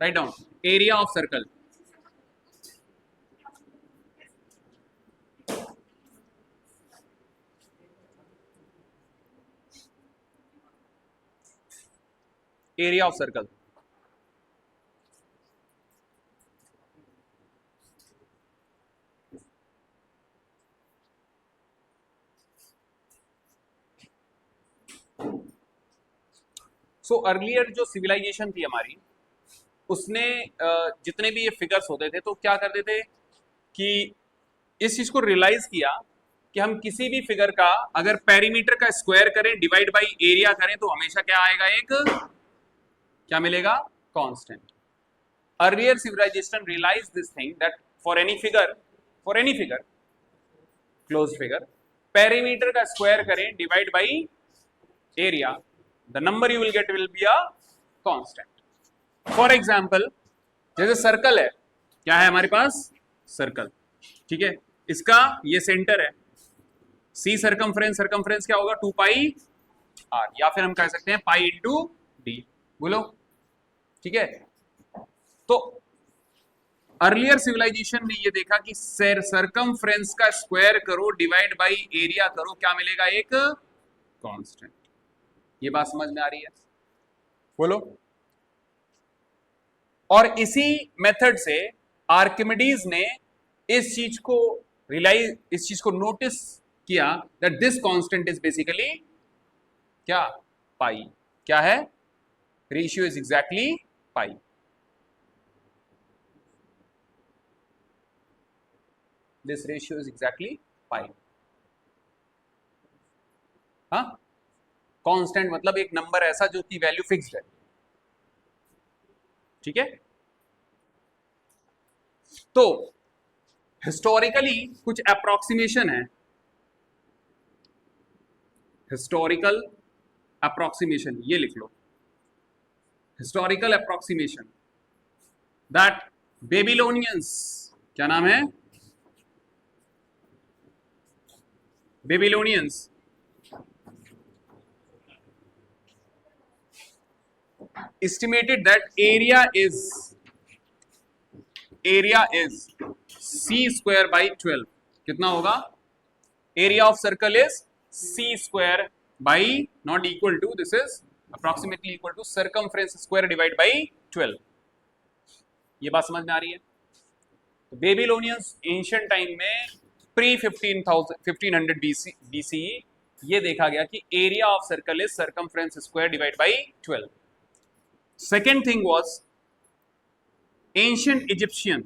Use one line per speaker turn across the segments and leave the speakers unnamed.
Write down area of circle, area of circle. So earlier जो civilisation थी हमारी, उसने जितने भी ये फिगर्स होते थे तो क्या करते थे कि इस चीज को रियलाइज किया कि हम किसी भी फिगर का अगर पेरीमीटर का स्क्वायर करें डिवाइड बाई एरिया करें तो हमेशा क्या आएगा, एक क्या मिलेगा, constant. Earlier civilization realize this thing that for any figure closed figure, perimeter का स्क्वायर करें divide by area, the number you will get will be a constant. For example जैसे सर्कल है, क्या है हमारे पास, सर्कल, ठीक है, इसका ये सेंटर है, सी सर्कमफ्रेंस क्या होगा, 2 पाई आर, या फिर हम कह सकते हैं पाई इंटू डी, बोलो, ठीक है। तो अर्लियर सिविलाइजेशन ने ये देखा कि सर्कमफ्रेंस का स्क्वायर करो डिवाइड बाई एरिया करो, क्या मिलेगा, एक कांस्टेंट। ये बात समझ में आ रही है, बोलो। और इसी मेथड से आर्किमिडीज ने इस चीज को नोटिस किया that this constant is basically क्या, पाई, क्या है, ratio is exactly pi. This ratio is exactly pi. हाँ, कांस्टेंट मतलब एक नंबर ऐसा जो की वैल्यू फिक्स्ड है, ठीक है। तो हिस्टोरिकली कुछ अप्रोक्सीमेशन है, हिस्टोरिकल अप्रोक्सीमेशन, ये लिख लो, हिस्टोरिकल अप्रोक्सीमेशन दैट बेबीलोनियंस, क्या नाम है, Babylonians estimated that area is c square by 12, कितना होगा, area of circle is c square by not equal to, this is approximately equal to circumference square divided by 12। ये बात समझ में आ रही है। तो बेबीलोनियंस एंशिएंट टाइम में प्री 1500 BCE ये देखा गया कि area of circle is circumference square divide by 12। Second thing was ancient Egyptian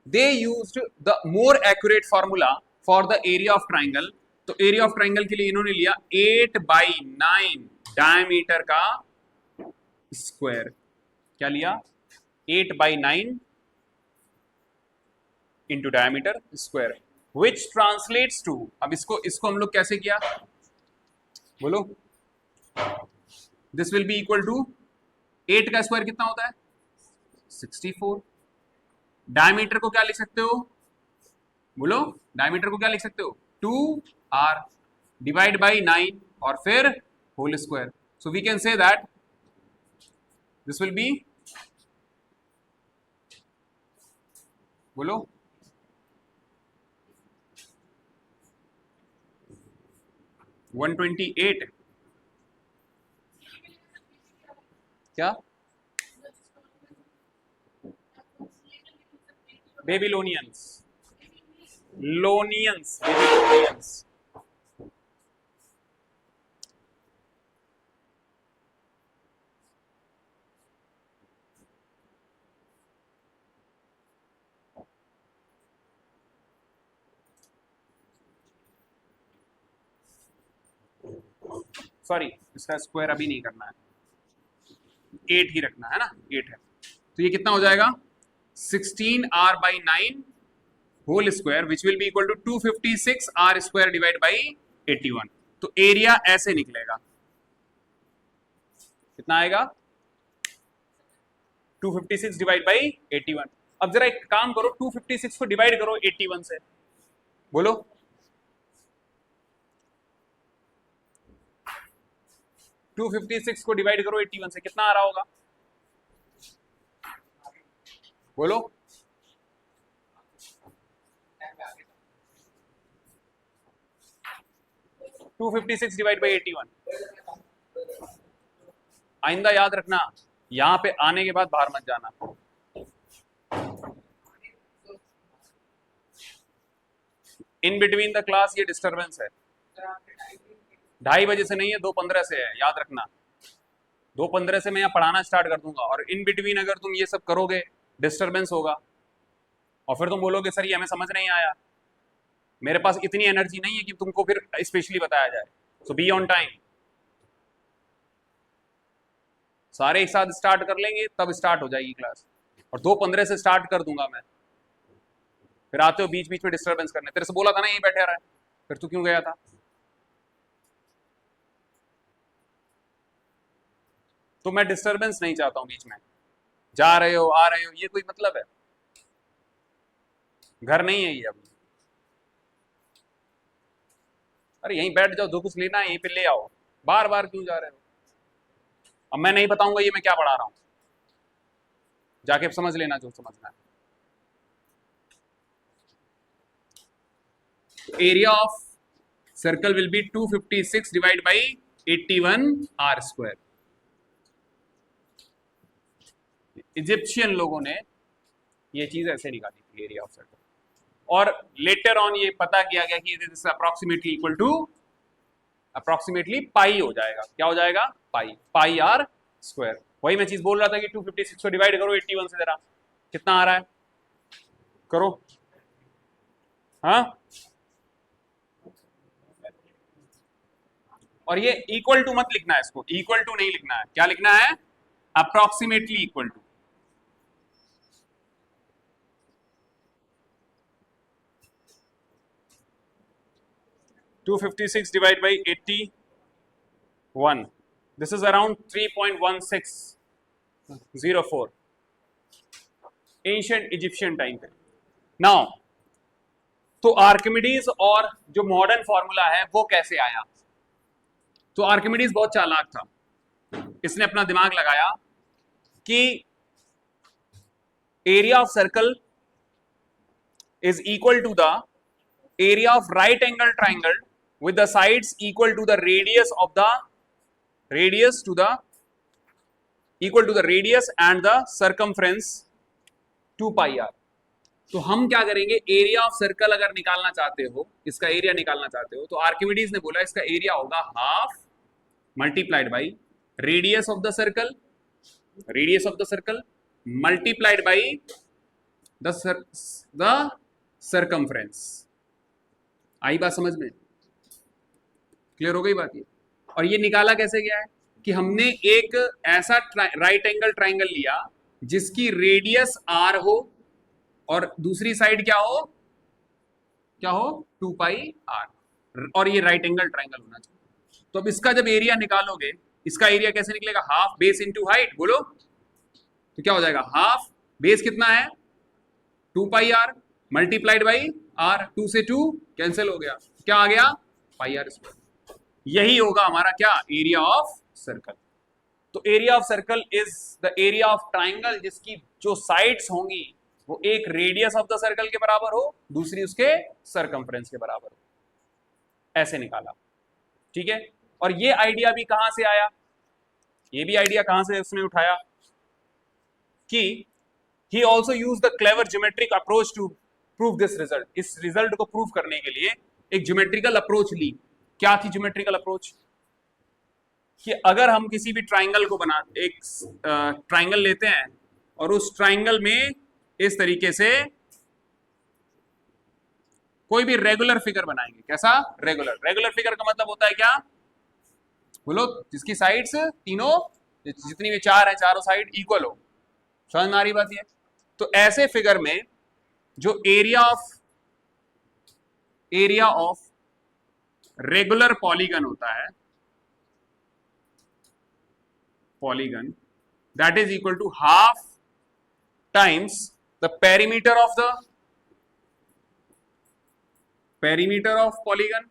they used the more accurate formula for the area of triangle। तो एरिया ऑफ ट्राइंगल के लिए इन्होंने लिया 8/9 डायमीटर का स्क्वायर, क्या लिया, 8/9 into diameter square, which translates to, अब इसको हम लोग कैसे किया, बोलो, this will be equal to 8 का स्क्वायर कितना होता है, 64। डायमीटर को क्या लिख सकते हो, बोलो, डायमीटर को क्या लिख सकते हो, 2r डिवाइड बाई 9 और फिर whole square. So we can say that this will be, बोलो, 128, क्या, बेबीलोनियंस, बेबीलोनियंस। सॉरी, इसका स्क्वायर अभी नहीं करना है, 8 ही रखना है ना, 8 है, तो ये कितना हो जाएगा, 16r/9 whole square which will be equal to 256r square divide by 81। तो एरिया ऐसे निकलेगा, कितना आएगा, 256 डिवाइड बाई 81। अब जरा एक काम करो, 256 को डिवाइड करो 81 से, बोलो। 256 को डिवाइड करो 81 से, कितना आ रहा होगा? बोलो। 256 डिवाइड बाई 81। आइंदा याद रखना, यहां पे आने के बाद बाहर मत जाना। इन बिटवीन द क्लास ये डिस्टरबेंस है। 2:30 से नहीं है, 2:15 से है, याद रखना। 2:15 से मैं यहाँ पढ़ाना स्टार्ट कर दूंगा, और इन बिटवीन अगर तुम ये सब करोगे डिस्टरबेंस होगा, और फिर तुम बोलोगे सर ये हमें समझ नहीं आया। मेरे पास इतनी एनर्जी नहीं है कि तुमको फिर स्पेशली बताया जाए। सो बी ऑन टाइम। सारे एक साथ स्टार्ट कर लेंगे तब स्टार्ट हो जाएगी क्लास, और 2:15 से स्टार्ट कर दूंगा मैं। फिर आते हो बीच बीच में डिस्टरबेंस करने। तेरे से बोला था ना यहीं बैठे रहा, फिर तू क्यों गया था? तो मैं डिस्टरबेंस नहीं चाहता हूं बीच में। जा रहे हो आ रहे हो, ये कोई मतलब है? घर नहीं है ये अभी। अरे यहीं बैठ जाओ, जो कुछ लेना है यहीं पे ले आओ, बार बार क्यों जा रहे हो? अब मैं नहीं बताऊंगा ये मैं क्या पढ़ा रहा हूं, जाके समझ लेना जो समझना है। Area of circle will be 256 divide by 81 R square. Egyptian लोगों ने ये चीज ऐसे निकाली थी, एरिया ऑफ सर्कल, और लेटर ऑन ये पता किया गया कि this approximately equal to, approximately pi हो जाएगा। क्या हो जाएगा? Pi, pi are square. वही मैं चीज बोल रहा था कि 256 को डिवाइड करो 81 से, जरा कितना आ रहा है करो। हाँ, और ये इक्वल टू मत लिखना है, इसको इक्वल टू नहीं लिखना है, क्या लिखना है? Approximately equal to. To 256 divide by 81, this is around 3.1604 ancient Egyptian time पे। नाउ तो आर्किमिडीज और जो मॉडर्न फॉर्मूला है वो कैसे आया? तो आर्किमिडीज बहुत चालाक था, इसने अपना दिमाग लगाया कि area of circle is equal to the area of right angle triangle with the sides equal to the radius of the radius to the equal to the radius and the circumference 2 pi r। तो हम क्या करेंगे, area of circle अगर निकालना चाहते हो, इसका area निकालना चाहते हो, तो आर्किमिडीज ने बोला इसका एरिया होगा half multiplied by radius of the circle, radius of the circle multiplied by the circumference. आई बात समझ में? क्लियर हो गई बात ये? और ये निकाला कैसे गया है कि हमने एक ऐसा राइट एंगल ट्राइंगल लिया जिसकी रेडियस r हो और दूसरी साइड क्या हो, क्या हो? 2 पाई r, और ये राइट एंगल ट्राइंगल होना चाहिए। तो अब इसका जब एरिया निकालोगे, इसका एरिया कैसे निकलेगा? Half base into height. बोलो तो क्या हो जाएगा? हाफ बेस कितना है? 2 पाई r मल्टीप्लाइड बाई r, 2 से 2 कैंसिल हो गया, क्या आ गया? Pi r square. यही होगा हमारा क्या? Area of circle. तो area of circle is the area of triangle जिसकी जो साइड्स होंगी वो एक रेडियस ऑफ द सर्कल के बराबर हो, दूसरी उसके सरकमफ्रेंस के बराबर हो। ऐसे निकाला, ठीक है। और ये आइडिया भी कहां से आया? ये भी आइडिया कहां से उसने उठाया कि he also use the clever geometric approach to prove this result. इस रिजल्ट को प्रूव करने के लिए एक ज्योमेट्रिकल अप्रोच ली। क्या थी ज्योमेट्रिकल अप्रोच? कि अगर हम किसी भी ट्राइंगल को बना, एक ट्राइंगल लेते हैं और उस ट्राइंगल में इस तरीके से कोई भी रेगुलर फिगर बनाएंगे। कैसा? रेगुलर। रेगुलर फिगर का मतलब होता है क्या? बोलो, जिसकी साइड्स तीनों, जितनी भी चार है, चारों साइड इक्वल हो। समझ में आ रही बात ये? तो ऐसे फिगर में जो एरिया ऑफ रेगुलर पॉलीगन होता है, polygon, that is equal to half times the perimeter of the perimeter of polygon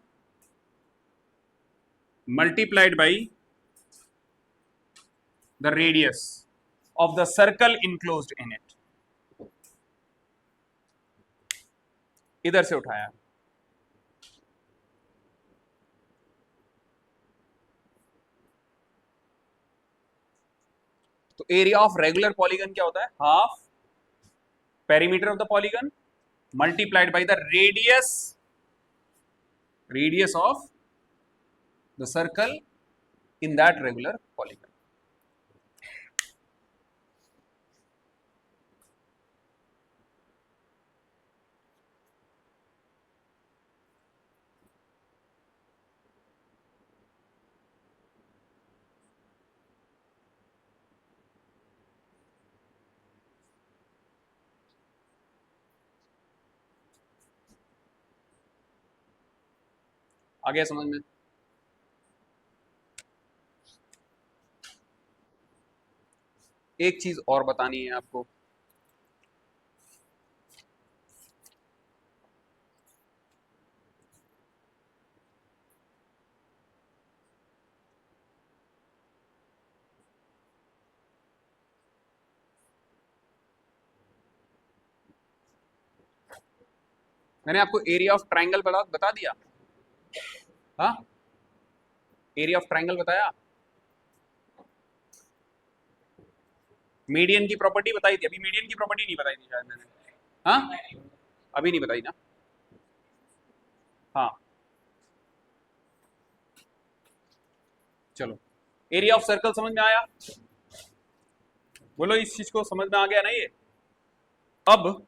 multiplied by the radius of the circle enclosed in it. इधर से उठाया, तो एरिया ऑफ रेगुलर पॉलीगन क्या होता है? Half perimeter of the polygon multiplied by the radius of the circle in that regular polygon. आ गया समझ में? एक चीज और बतानी है आपको. मैंने आपको एरिया ऑफ ट्राइंगल बता दिया. हाँ, एरिया ऑफ ट्राइंगल बताया. मीडियन की प्रॉपर्टी बताई थी. अभी मीडियन की प्रॉपर्टी नहीं बताई थी शायद मैंने. हाँ, अभी नहीं बताई ना. हाँ, चलो. एरिया ऑफ सर्कल समझ में आया? बोलो, इस चीज को समझ में आ गया ना ये? अब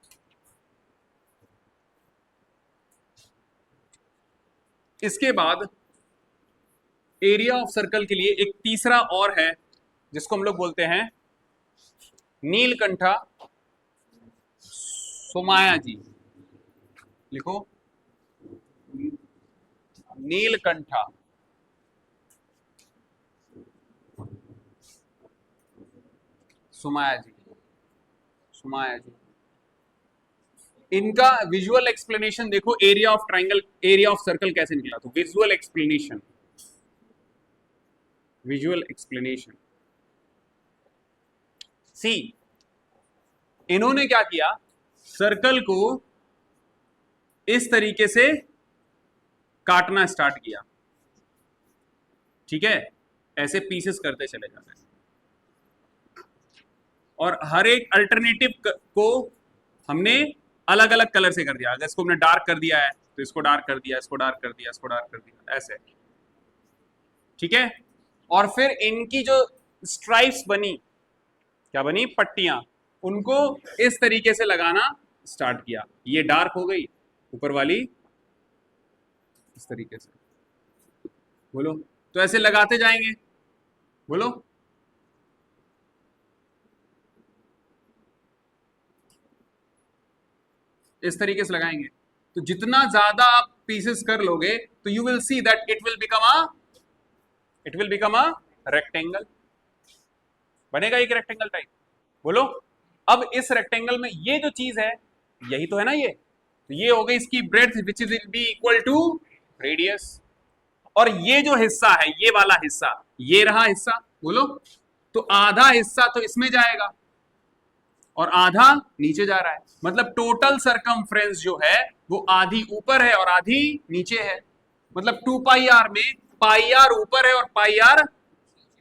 इसके बाद एरिया ऑफ सर्कल के लिए एक तीसरा और है जिसको हम लोग बोलते हैं नीलकंठा सोमायाजी. लिखो, नीलकंठा सोमायाजी. इनका विजुअल एक्सप्लेनेशन देखो. Area of triangle, area of circle कैसे निकला? तो विजुअल एक्सप्लेनेशन, सी, इन्होंने क्या किया? सर्कल को इस तरीके से काटना स्टार्ट किया. ठीक है, ऐसे पीसेस करते चले जाते हैं और हर एक अल्टरनेटिव को हमने अलग अलग कलर से कर दिया. अगर इसको हमने डार्क कर दिया है तो इसको डार्क कर दिया, इसको डार्क कर दिया, इसको डार्क कर दिया, ऐसे. ठीक है, और फिर इनकी जो स्ट्राइप्स बनी, क्या बनी? पट्टियां. उनको इस तरीके से लगाना स्टार्ट किया. ये डार्क हो गई, ऊपर वाली इस तरीके से. बोलो, तो ऐसे लगाते जाएंगे. बोलो, इस तरीके से लगाएंगे. तो जितना ज्यादा आप पीसेस कर लोगे तो you will see that it will become a rectangle. बनेगा एक रेक्टेंगल टाइप. बोलो, अब इस रेक्टेंगल में ये जो चीज है, यही तो है ना ये. तो ये हो गई इसकी breadth which is will be equal to radius. और ये जो हिस्सा है, ये वाला हिस्सा, ये रहा हिस्सा. बोलो, तो आधा हिस्सा तो इसमें जाएगा और आधा नीचे जा रहा है. मतलब टोटल सरकमफ्रेंस जो है वो आधी ऊपर है और आधी नीचे है. मतलब 2 पाई आर में पाई आर ऊपर है और पाई आर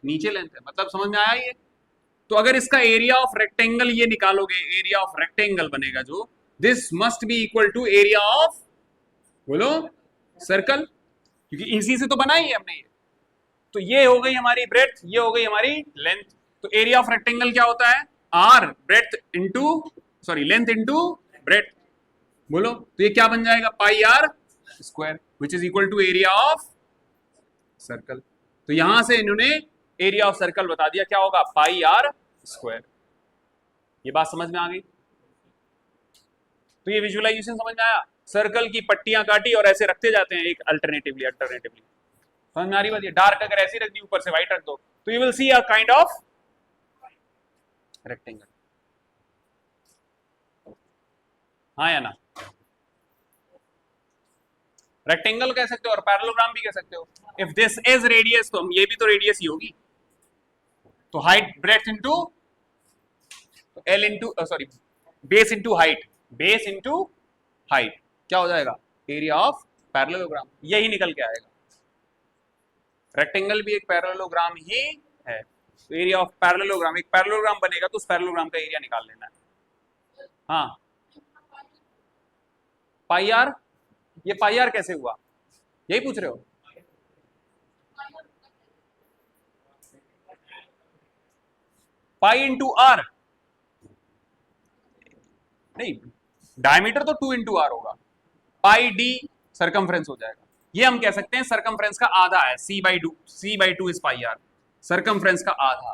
नीचे लेंथ है. मतलब समझ में आया ये? तो अगर इसका एरिया ऑफ रेक्टेंगल ये निकालोगे, एरिया ऑफ रेक्टेंगल बनेगा जो, this must be equal to area of, बोलो, सर्कल. क्योंकि इसी से तो बना ही है हमने ये. तो ये हो गई हमारी ब्रेड्थ, ये हो गई हमारी लेंथ. तो एरिया ऑफ रेक्टेंगल क्या होता है? R breadth into, sorry, length into breadth. बोलो, तो ये क्या बन जाएगा? Pi are square, which is equal to area of circle. तो यहां से इन्होंने एरिया ऑफ सर्कल बता दिया. क्या होगा? पाई आर स्क्वायर. ये बात समझ में आ गई? तो ये विजुअलाइजेशन समझ में आया? सर्कल की पट्टियां काटी और ऐसे रखते जाते हैं एक अल्टरनेटिवली. समझ में आ रही बात? ये डार्क अगर ऐसी रख दी, ऊपर से व्हाइट रख दो, तो you will see a kind of rectangle. हाँ या ना? रेक्टेंगल कह सकते हो और पैरेललोग्राम भी कह सकते हो। इफ दिस इज रेडियस तो ये भी तो रेडियस ही होगी, तो height breath into L into sorry base into height, base into height क्या हो जाएगा, एरिया ऑफ पैरेललोग्राम, यही निकल के आएगा। रेक्टेंगल भी एक पैरेललोग्राम ही है, तो एरिया ऑफ पैरेललोग्राम, एक पैरेललोग्राम बनेगा तो उस पैरेललोग्राम का एरिया निकाल लेना है। हाँ पाई आर, ये पाई आर कैसे हुआ, यही पूछ रहे हो? पाई इंटू आर नहीं, डायमीटर तो 2 इंटू आर होगा, पाई डी सरकमफ्रेंस हो जाएगा। ये हम कह सकते हैं सरकमफ्रेंस का आधा है, C/2 is pi are, circumference का आधा,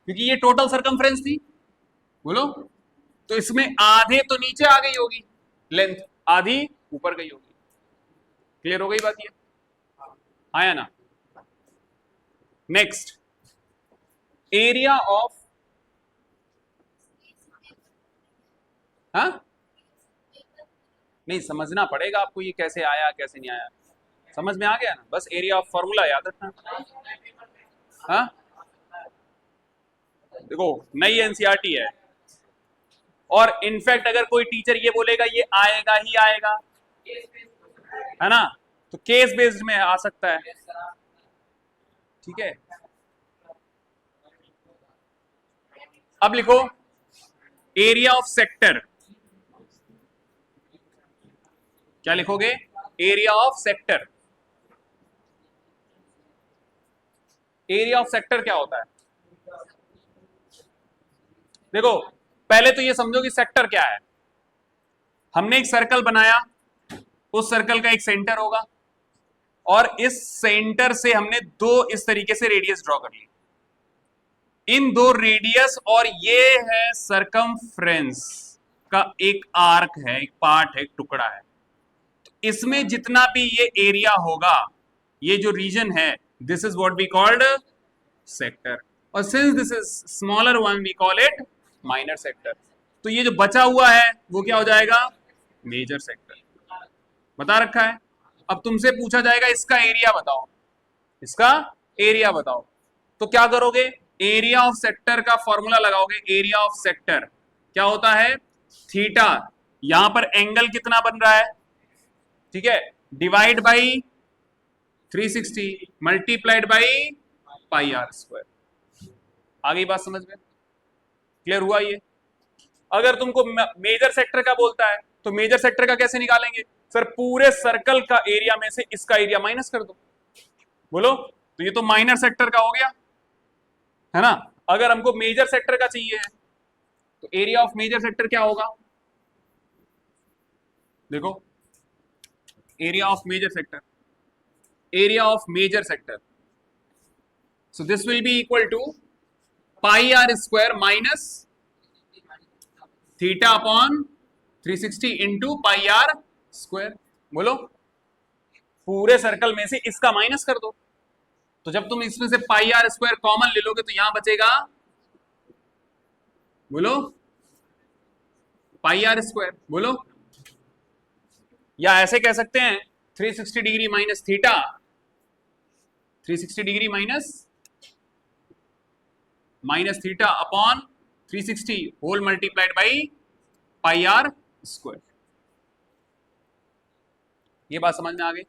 क्योंकि ये टोटल सरकमफ्रेंस थी, बोलो, तो इसमें आधे तो नीचे आ गई होगी लेंथ, आधी ऊपर गई होगी। क्लियर हो गई बात ये, आया ना? नेक्स्ट, एरिया ऑफ, हाँ नहीं समझना पड़ेगा आपको ये कैसे आया कैसे नहीं आया, समझ में आ गया ना? बस एरिया ऑफ फॉर्मूला याद रखना। हाँ देखो नई एनसीईआरटी है, और इनफैक्ट अगर कोई टीचर ये बोलेगा ये आएगा ही आएगा, है ना, तो केस बेस्ड में आ सकता है, ठीक है। अब लिखो एरिया ऑफ सेक्टर, क्या लिखोगे, area of sector. Area of sector क्या होता है, देखो पहले तो ये समझो कि सेक्टर क्या है। हमने एक सर्कल बनाया, उस सर्कल का एक सेंटर होगा, और इस सेंटर से हमने दो इस तरीके से रेडियस ड्रॉ कर ली, इन दो रेडियस, और ये है सरकमफ्रेंस का एक आर्क है, एक पार्ट है, एक टुकड़ा है। तो इसमें जितना भी ये एरिया होगा, ये जो रीजन है, this is what we called sector, और since this is smaller one we call it minor sector. तो ये जो बचा हुआ है वो क्या हो जाएगा, मेजर सेक्टर, बता रखा है। अब तुमसे पूछा जाएगा इसका एरिया बताओ, इसका एरिया बताओ, तो क्या करोगे, एरिया ऑफ सेक्टर का फॉर्मूला लगाओगे। एरिया ऑफ सेक्टर क्या होता है, थीटा, यहां पर एंगल कितना बन रहा है, ठीक है, divide by 360 multiplied by pi are square. आ गई बात समझ में, क्लियर हुआ ये? अगर तुमको मेजर सेक्टर का बोलता है तो मेजर सेक्टर का कैसे निकालेंगे, सर पूरे सर्कल का एरिया में से इसका एरिया माइनस कर दो, बोलो, तो ये तो माइनर सेक्टर का हो गया, है ना। अगर हमको मेजर सेक्टर का चाहिए है तो एरिया ऑफ मेजर सेक्टर क्या होगा, देखो area of major sector, area of major sector, so this will be equal to pi are square minus theta upon 360 into pi are square. बोलो, पूरे सर्कल में से इसका माइनस कर दो, तो जब तुम इसमें से पाई आर स्क्वायर कॉमन ले लोगे तो यहां बचेगा, बोलो, पाई आर स्क्वायर, बोलो, या ऐसे कह सकते हैं 360 degree minus theta, 360 degree minus theta upon 360 whole multiplied by pi are square. ये बात समझ में आ गई,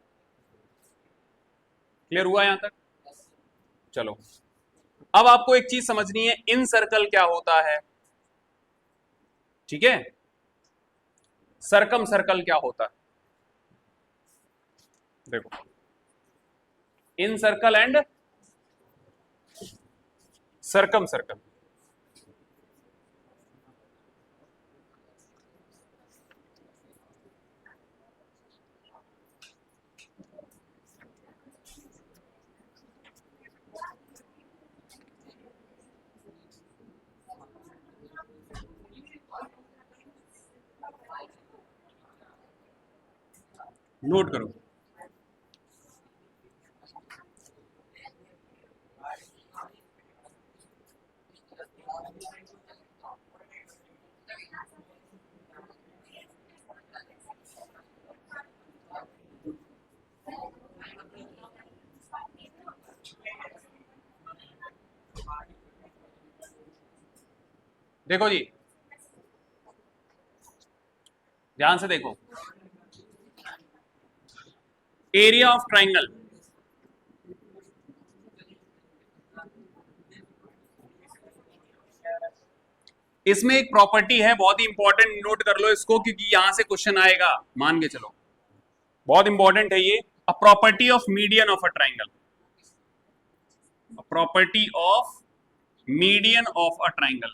क्लियर हुआ यहां तक? चलो अब आपको एक चीज समझनी है, इन सर्कल क्या होता है, ठीक है, सरकम सर्कल क्या होता है, देखो इन सर्कल एंड सरकम सर्कल। नोट करो, देखो जी, ध्यान से देखो, एरिया ऑफ ट्राइंगल, इसमें एक प्रॉपर्टी है बहुत ही इंपॉर्टेंट, नोट कर लो इसको क्योंकि यहां से क्वेश्चन आएगा, मान के चलो, बहुत इंपॉर्टेंट है ये। A property of median of a triangle, a property of median of a triangle,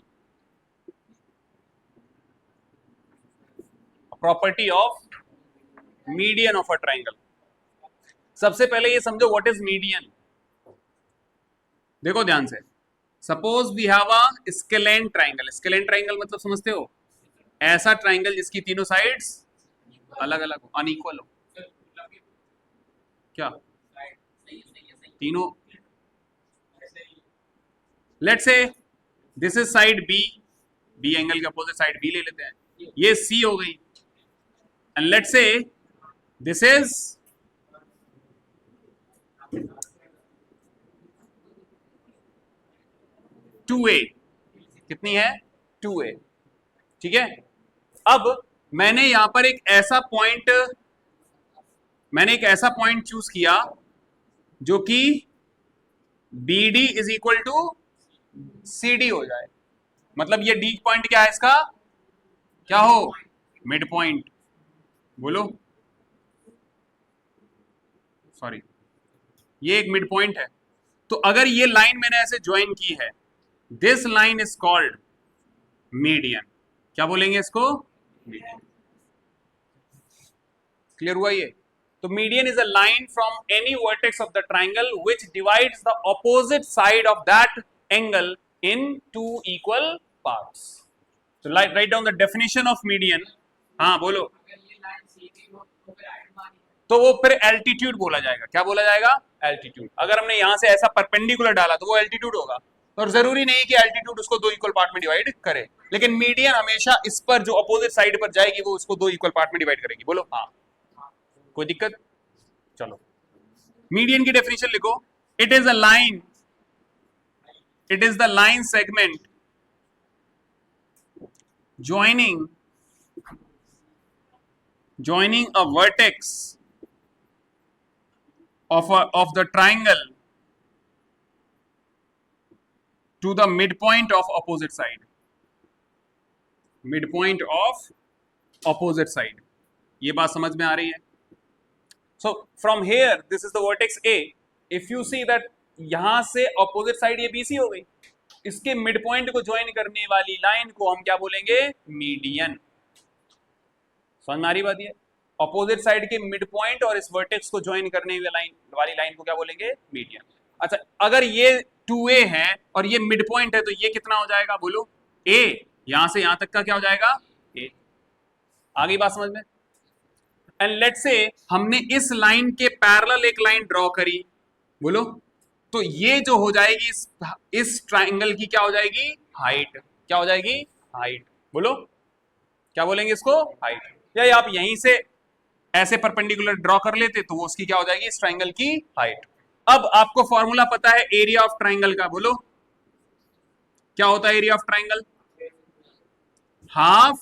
property of median of a triangle. सबसे पहले ये समझो व्हाट इज मीडियन। देखो ध्यान से, suppose we have a scalene triangle, scalene triangle मतलब समझते हो, ऐसा ट्राइंगल जिसकी तीनों साइड्स अलग अलग हो, अनइक्वल हो, क्या तीनों, let's say this is side b, B angle के अपोजिट साइड बी ले लेते हैं, ये सी हो गई, and let's say this is 2a, कितनी है 2a, ठीक है। अब मैंने यहां पर एक ऐसा पॉइंट चूज किया जो कि B D is equal to C D हो जाए, मतलब ये डी पॉइंट क्या है इसका, क्या हो, मिड पॉइंट, बोलो, सॉरी, ये एक मिड पॉइंट है। तो अगर ये लाइन मैंने ऐसे ज्वाइन की है, this line is called median, क्या बोलेंगे इसको, मीडियन। क्लियर हुआ ये। तो median is a line from any vertex of the triangle which divides the opposite side of that angle in two equal parts. तो write down the definition of median. हाँ बोलो। तो वो फिर एल्टीट्यूड बोला जाएगा, क्या बोला जाएगा, एल्टीट्यूड। अगर हमने यहां से ऐसा परपेंडिकुलर डाला तो वो एल्टीट्यूड होगा, और जरूरी नहीं कि एल्टीट्यूड उसको दो इक्वल पार्ट में डिवाइड करे, लेकिन मीडियन हमेशा इस पर जो अपोजिट साइड पर जाएगी वो उसको दो इक्वल पार्ट में डिवाइड करेगी, बोलो हाँ, कोई दिक्कत। चलो मीडियन की डेफिनेशन लिखो, it is a line, it is the line segment joining a vertex of the triangle to the midpoint of opposite side, midpoint of opposite side। ये बात समझ में आ रही है। So from here this is the vertex A, if you see that यहां से opposite side ये BC हो गई, इसके मिड पॉइंट को ज्वाइन करने वाली लाइन को हम क्या बोलेंगे, मीडियन। समझ में आ रही बात, ये ऑपोजिट साइड के मिड पॉइंट और इस वर्टेक्स को ज्वाइन करने वाली लाइन को क्या बोलेंगे, मीडियन। अच्छा अगर ये 2a है और ये मिड पॉइंट है तो ये कितना हो जाएगा, बोलो, a, यहां से यहां तक का क्या हो जाएगा, a। आ गई बात समझ में। एंड लेट्स से हमने इस लाइन के पैरेलल एक लाइन ड्रॉ करी, बोलो, तो ये जो हो जाएगी इस ट्राइंगल की क्या हो जाएगी, हाइट, क्या हो जाएगी, हाइट, बोलो, क्या बोलेंगे इसको, हाइट। या आप यहीं से ऐसे परपेंडिकुलर ड्रॉ कर लेते तो वो उसकी क्या हो जाएगी, इस ट्राइंगल की हाइट। अब आपको फॉर्मूला पता है एरिया ऑफ ट्राइंगल का, बोलो क्या होता है area of triangle, half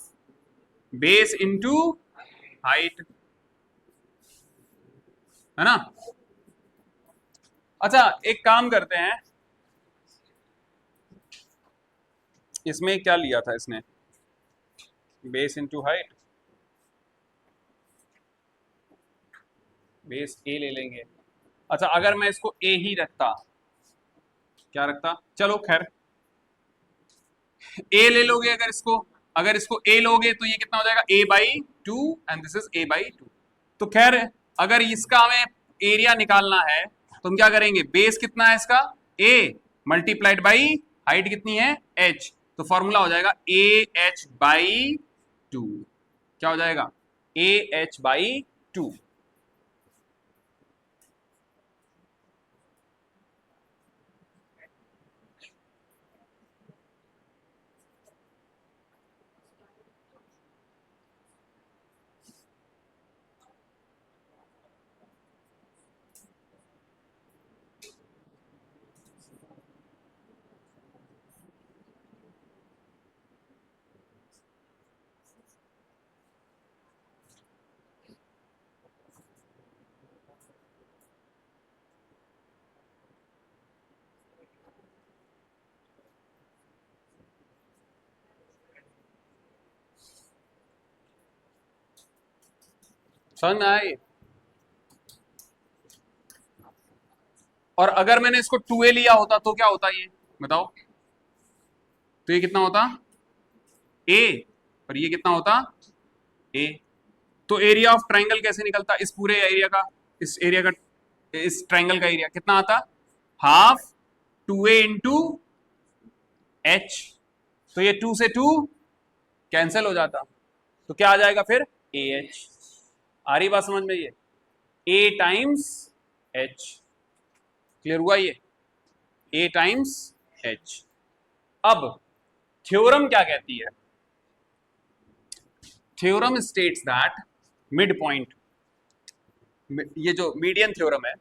base into height, है ना। अच्छा एक काम करते हैं, इसमें क्या लिया था इसने, बेस इंटू हाइट, बेस ए ले लेंगे। अच्छा अगर मैं इसको ए ही रखता, क्या रखता, चलो खैर ए ले लोगे, अगर इसको ए लोगे तो ये कितना हो जाएगा, a by two, and this is a by two. तो खैर अगर इसका हमें एरिया निकालना है तो हम क्या करेंगे, बेस कितना है इसका, a मल्टीप्लाइड बाई हाइट कितनी है, h, तो फॉर्मूला हो जाएगा ए एच बाई टू, क्या हो जाएगा, ए एच बाई टू। समझ में आया ये? और अगर मैंने इसको 2a लिया होता तो क्या होता ये बताओ? तो ये कितना होता? a, और ये कितना होता? a। तो एरिया ऑफ ट्राइंगल कैसे निकलता इस पूरे एरिया का, इस एरिया का, इस ट्राइंगल का एरिया कितना आता? Half 2a into h। तो ये 2 से 2 कैंसिल हो जाता, तो क्या आ जाएगा फिर? ah। आ रही बात समझ में? ये a टाइम्स h। क्लियर हुआ ये? a times h। अब थ्योरम क्या कहती है? Theorem states that mid point, ये जो मीडियन थ्योरम है,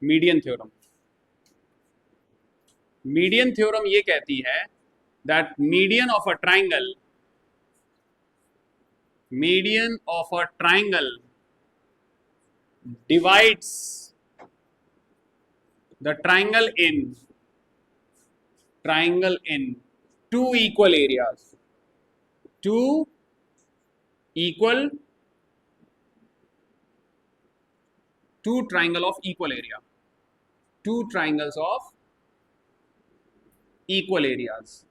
मीडियन थ्योरम, मीडियन थ्योरम ये कहती है that median of a triangle, median of a triangle divides the triangle in two equal areas, two equal, two triangle of equal area, two triangles of equal areas।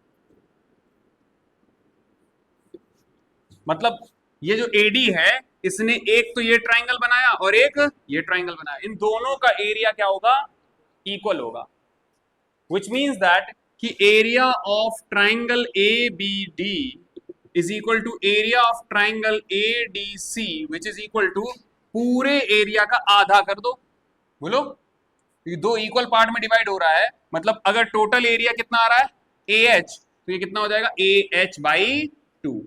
मतलब ये जो AD है इसने एक तो ये ट्राइंगल बनाया और एक ये ट्राइंगल बनाया, इन दोनों का एरिया क्या होगा? इक्वल होगा। Which means that कि area of triangle ABD is equal to area of triangle ADC which is equal to पूरे एरिया का आधा कर दो। बोलो, ये दो इक्वल पार्ट में डिवाइड हो रहा है, मतलब अगर टोटल एरिया कितना आ रहा है? AH, तो ये कितना हो जाएगा? AH by 2।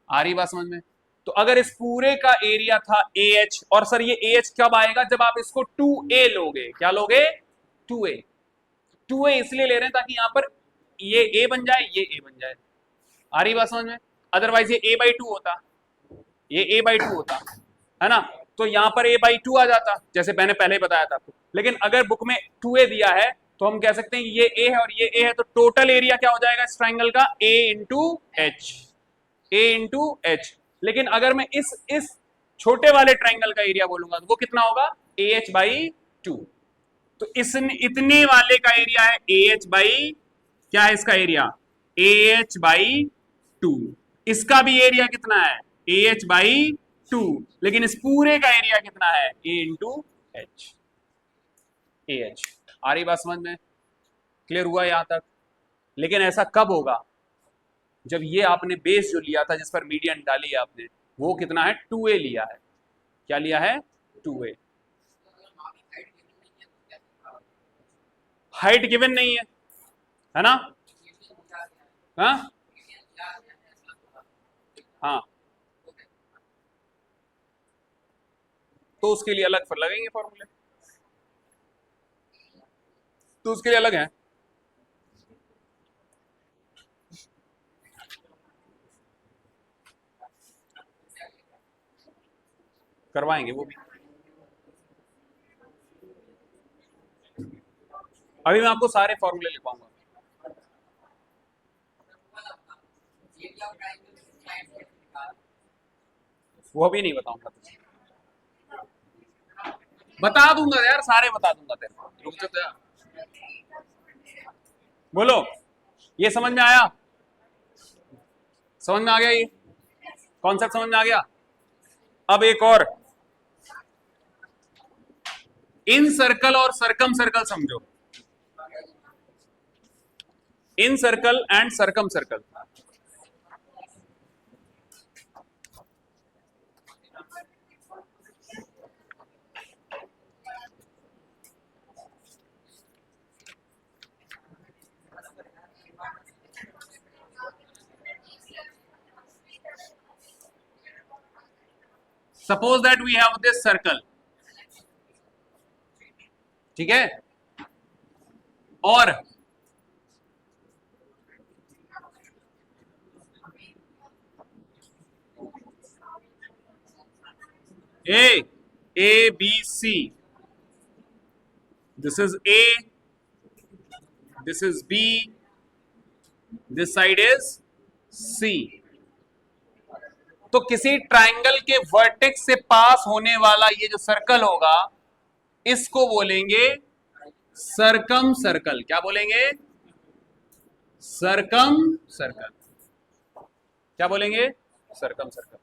आ रही बात समझ में? तो अगर इस पूरे का एरिया था AH, और सर ये AH कब आएगा? जब आप इसको 2A लोगे। क्या लोगे? 2A। 2A इसलिए ले रहे हैं ताकि यहां पर ये A बन जाए, ये A बन जाए। आ रही बात समझ में? अदरवाइज ये A/2 होता, ये A/2 होता है ना, तो यहां पर A/2 आ जाता, जैसे मैंने पहले ही बताया था आपको। लेकिन अगर बुक में 2A दिया है तो हम कह सकते हैं कि ये A है और ये A है, तो टोटल एरिया क्या हो जाएगा इस ट्राइंगल का? A into H, A into H. लेकिन अगर मैं इस छोटे वाले ट्राइंगल का एरिया बोलूंगा तो वो कितना होगा? AH/2। तो इतने वाले का एरिया है AH बाई, क्या है इसका एरिया? AH/2। इसका भी एरिया कितना है? AH/2। लेकिन इस पूरे का एरिया कितना है? A into H, AH। आ रही बात समझ में? क्लियर हुआ यहां तक? लेकिन ऐसा कब होगा? जब ये आपने बेस जो लिया था जिस पर मीडियन डाली आपने, वो कितना है? 2A लिया है। क्या लिया है? 2A। हाइट गिवन नहीं है ना? हाँ हाँ, तो उसके लिए अलग फिर लगेंगे फॉर्मूले, तो उसके लिए अलग है। करवाएंगे वो भी। अभी मैं आपको सारे फॉर्मूले लिखवाऊंगा। वो भी नहीं बताऊंगा तुझे, बता दूंगा यार, सारे बता दूंगा तेरे को, रुक जा यार। बोलो, ये समझ में आया? समझ में आ गया? ये कॉन्सेप्ट समझ में आ गया? अब एक और, इन सर्कल और सरकम सर्कल समझो। Incircle and circumcircle, suppose that we have this circle, ठीक है, और A B C, this is A, this is B, this side is C, तो किसी ट्राइंगल के वर्टेक्स से पास होने वाला ये जो सर्कल होगा इसको बोलेंगे सरकम सर्कल। क्या बोलेंगे? सरकम सर्कल। क्या बोलेंगे? सरकम सर्कल।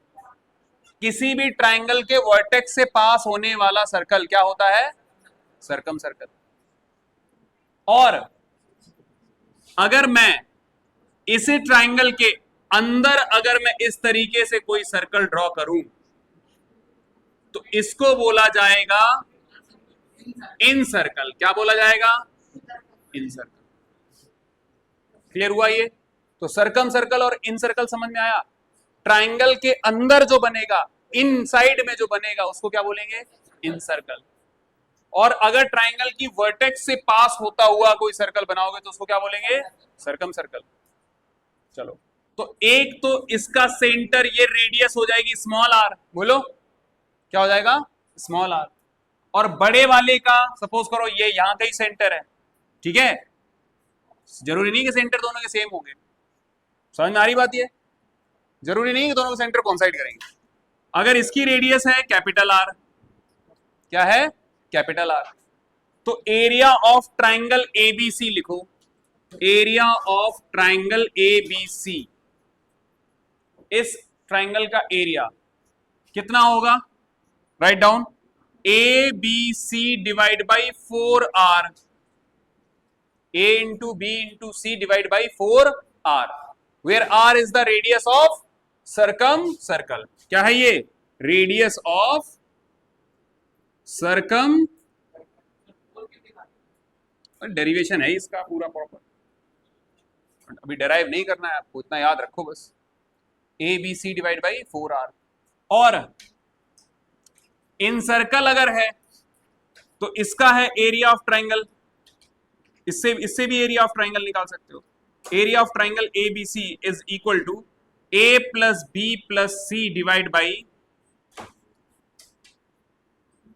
किसी भी ट्राइंगल के वर्टेक्स से पास होने वाला सर्कल क्या होता है? सरकम सर्कल। और अगर मैं इसी ट्राइंगल के अंदर अगर मैं इस तरीके से कोई सर्कल ड्रॉ करूं तो इसको बोला जाएगा इन सर्कल। क्या बोला जाएगा? इन सर्कल। क्लियर हुआ ये? तो सरकम सर्कल और इन सर्कल समझ में आया। ट्राइंगल के अंदर जो बनेगा, इन साइड में जो बनेगा उसको क्या बोलेंगे? इन सर्कल। और अगर ट्राइंगल की वर्टेक्स से पास होता हुआ कोई सर्कल बनाओगे तो उसको क्या बोलेंगे? सरकम सर्कल। चलो, तो एक तो इसका सेंटर ये रेडियस हो जाएगी स्मॉल आर। बोलो क्या हो जाएगा? Small r. और बड़े वाले का सपोज करो ये यहां का ही सेंटर है, ठीक है? जरूरी नहीं कि सेंटर दोनों के सेम होंगे। समझ में आ रही बात? ये जरूरी नहीं कि दोनों के सेंटर कोइंसाइड करेंगे। अगर इसकी रेडियस है कैपिटल आर, क्या है? कैपिटल आर, तो एरिया ऑफ ट्राइंगल एबीसी लिखो। एरिया ऑफ ट्राइंगल एबीसी, इस ट्राइंगल का एरिया कितना होगा? Write down, A B C divide by 4r। A into B into C divided by 4r, where r is the radius of circumcircle। क्या है ये? Radius of circum. Derivation है इसका पूरा प्रॉपर, अभी डेराइव नहीं करना है आपको, इतना याद रखो बस। A B C divide by 4r। और इन सर्कल अगर है तो इसका है एरिया ऑफ ट्राइंगल। इससे भी एरिया ऑफ ट्राइंगल निकाल सकते हो। Area of triangle A B C is equal to a plus b plus c divide by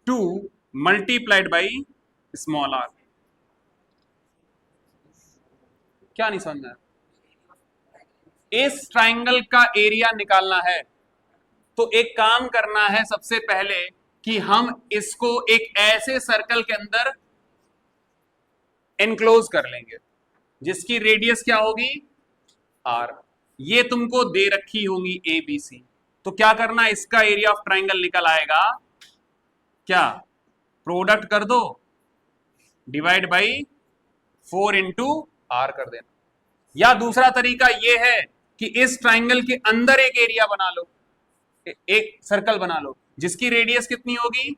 2 multiplied by small r. क्या नहीं समझना है? इस ट्राइंगल का एरिया निकालना है तो एक काम करना है सबसे पहले कि हम इसको एक ऐसे सर्कल के अंदर एनक्लोज कर लेंगे जिसकी रेडियस क्या होगी? आर। ये तुमको दे रखी होंगी ए बी सी, तो क्या करना? इसका एरिया ऑफ ट्राइंगल निकल आएगा, क्या? प्रोडक्ट कर दो, डिवाइड बाई 4 इंटू आर कर देना। या दूसरा तरीका ये है कि इस ट्राइंगल के अंदर एक एरिया बना लो, एक सर्कल बना लो जिसकी रेडियस कितनी होगी?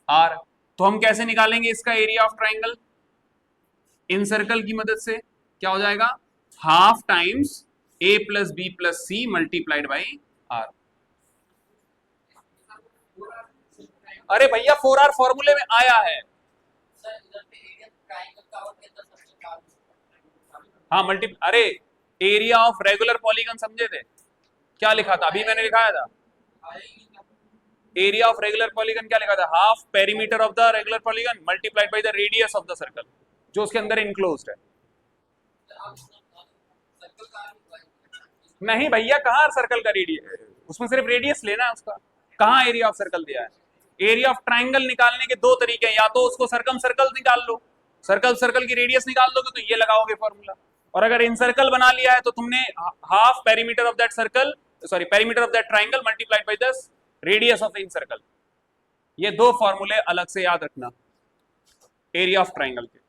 आर। तो हम कैसे निकालेंगे इसका area of triangle? Incircle की मदद से। क्या हो जाएगा? Half times a plus b plus c multiplied by r. अरे भैया 4r फॉर्मूले में आया है। हाँ अरे एरिया ऑफ रेगुलर पॉलीगन समझे थे? क्या लिखा था? अभी मैंने लिखाया था एरिया ऑफ रेगुलर पॉलीगन। क्या लिखा था? Half perimeter of the regular polygon multiplied by the radius of the circle जो उसके अंदर इनक्लोज्ड है। नहीं भैया, कहां सर्कल का रेडियस? उसमें सिर्फ रेडियस लेना है उसका, कहां एरिया ऑफ सर्कल दिया है? एरिया ऑफ ट्राइंगल निकालने के दो तरीके हैं, या तो उसको सरकम सर्कल निकाल लो, सर्कल की रेडियस निकाल दोगे तो ये लगाओगे फॉर्मूला। और अगर इन सर्कल बना लिया है तो तुमने half perimeter of that circle, sorry perimeter of that triangle multiplied by the radius of the in circle. ये दो फॉर्मूले अलग से याद रखना एरिया ऑफ ट्राइंगल के।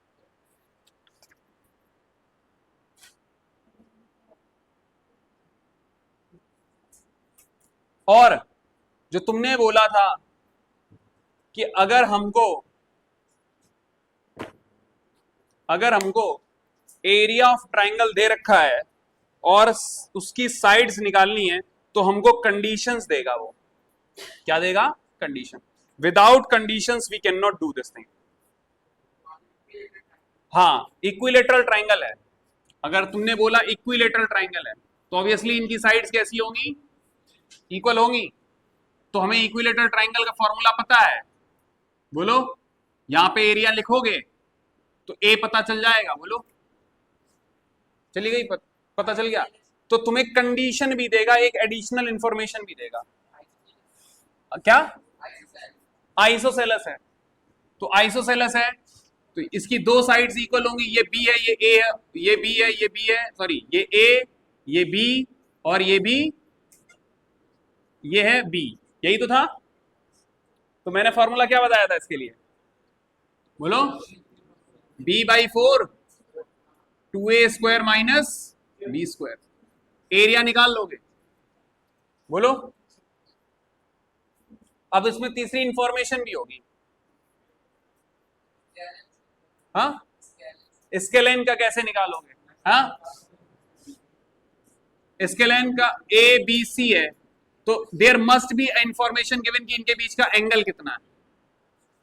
और जो तुमने बोला था कि अगर हमको एरिया ऑफ ट्राइंगल दे रखा है और उसकी साइड्स निकालनी है तो हमको कंडीशंस देगा। वो क्या देगा? Condition. Without conditions we can not do this thing. हाँ, इक्विलेटरल ट्राइंगल है। अगर तुमने बोला इक्विलेटरल ट्राइंगल है तो ऑब्वियसली इनकी साइड्स कैसी होंगी? इक्वल होंगी। तो हमें इक्विलेटरल ट्राइंगल का फॉर्मूला पता है। बोलो, यहां पे एरिया लिखोगे तो ए पता चल जाएगा। बोलो, चली गई? पता चल गया। तो तुम्हें कंडीशन भी देगा, एक एडिशनल इंफॉर्मेशन भी देगा। क्या आइसोसेलस है, तो आइसोसेलस है तो इसकी दो साइड्स इक्वल होंगी, ये बी है, ये ए है, ये बी है, ये बी है, सॉरी ये ए, ये बी, और ये बी, ये है बी, यही तो था। तो मैंने फॉर्मूला क्या बताया था इसके लिए, बोलो, b/4 2a² minus b²। Area निकाल लोगे, बोलो। अब इसमें तीसरी इंफॉर्मेशन भी होगी, हाँ, स्केलेन का कैसे निकालोगे, हाँ, स्केलेन का ए बी सी है, तो there must be information given कि इनके बीच का एंगल कितना है।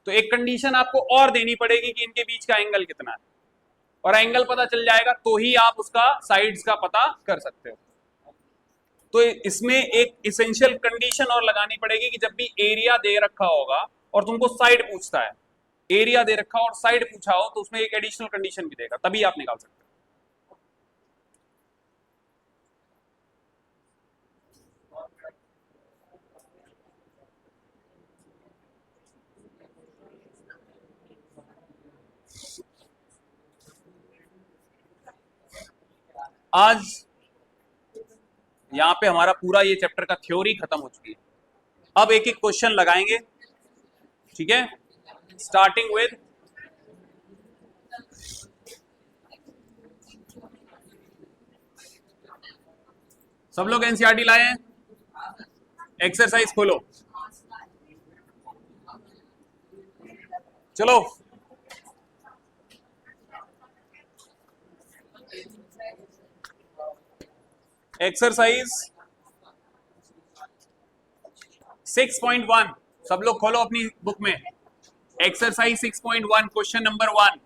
तो एक कंडीशन आपको और देनी पड़ेगी कि इनके बीच का एंगल कितना है, और एंगल पता चल जाएगा तो ही आप उसका साइड्स का पता कर सकते हो। तो इसमें एक इसेंशियल कंडीशन और लगानी पड़ेगी कि जब भी एरिया दे रखा होगा और तुमको साइड पूछता है, एरिया दे रखा और साइड पूछा हो, तो उसमें एक एडिशनल कंडीशन भी देगा, तभी आप निकाल सकते हो। आज यहां पे हमारा पूरा ये चैप्टर का थ्योरी खत्म हो चुकी है। अब एक एक क्वेश्चन लगाएंगे, ठीक है, स्टार्टिंग विद सब लोग एनसीईआरटी लाए हैं, एक्सरसाइज खोलो, चलो। एक्सरसाइज 6.1 सब लोग खोलो अपनी बुक में। Exercise 6.1 question number 1,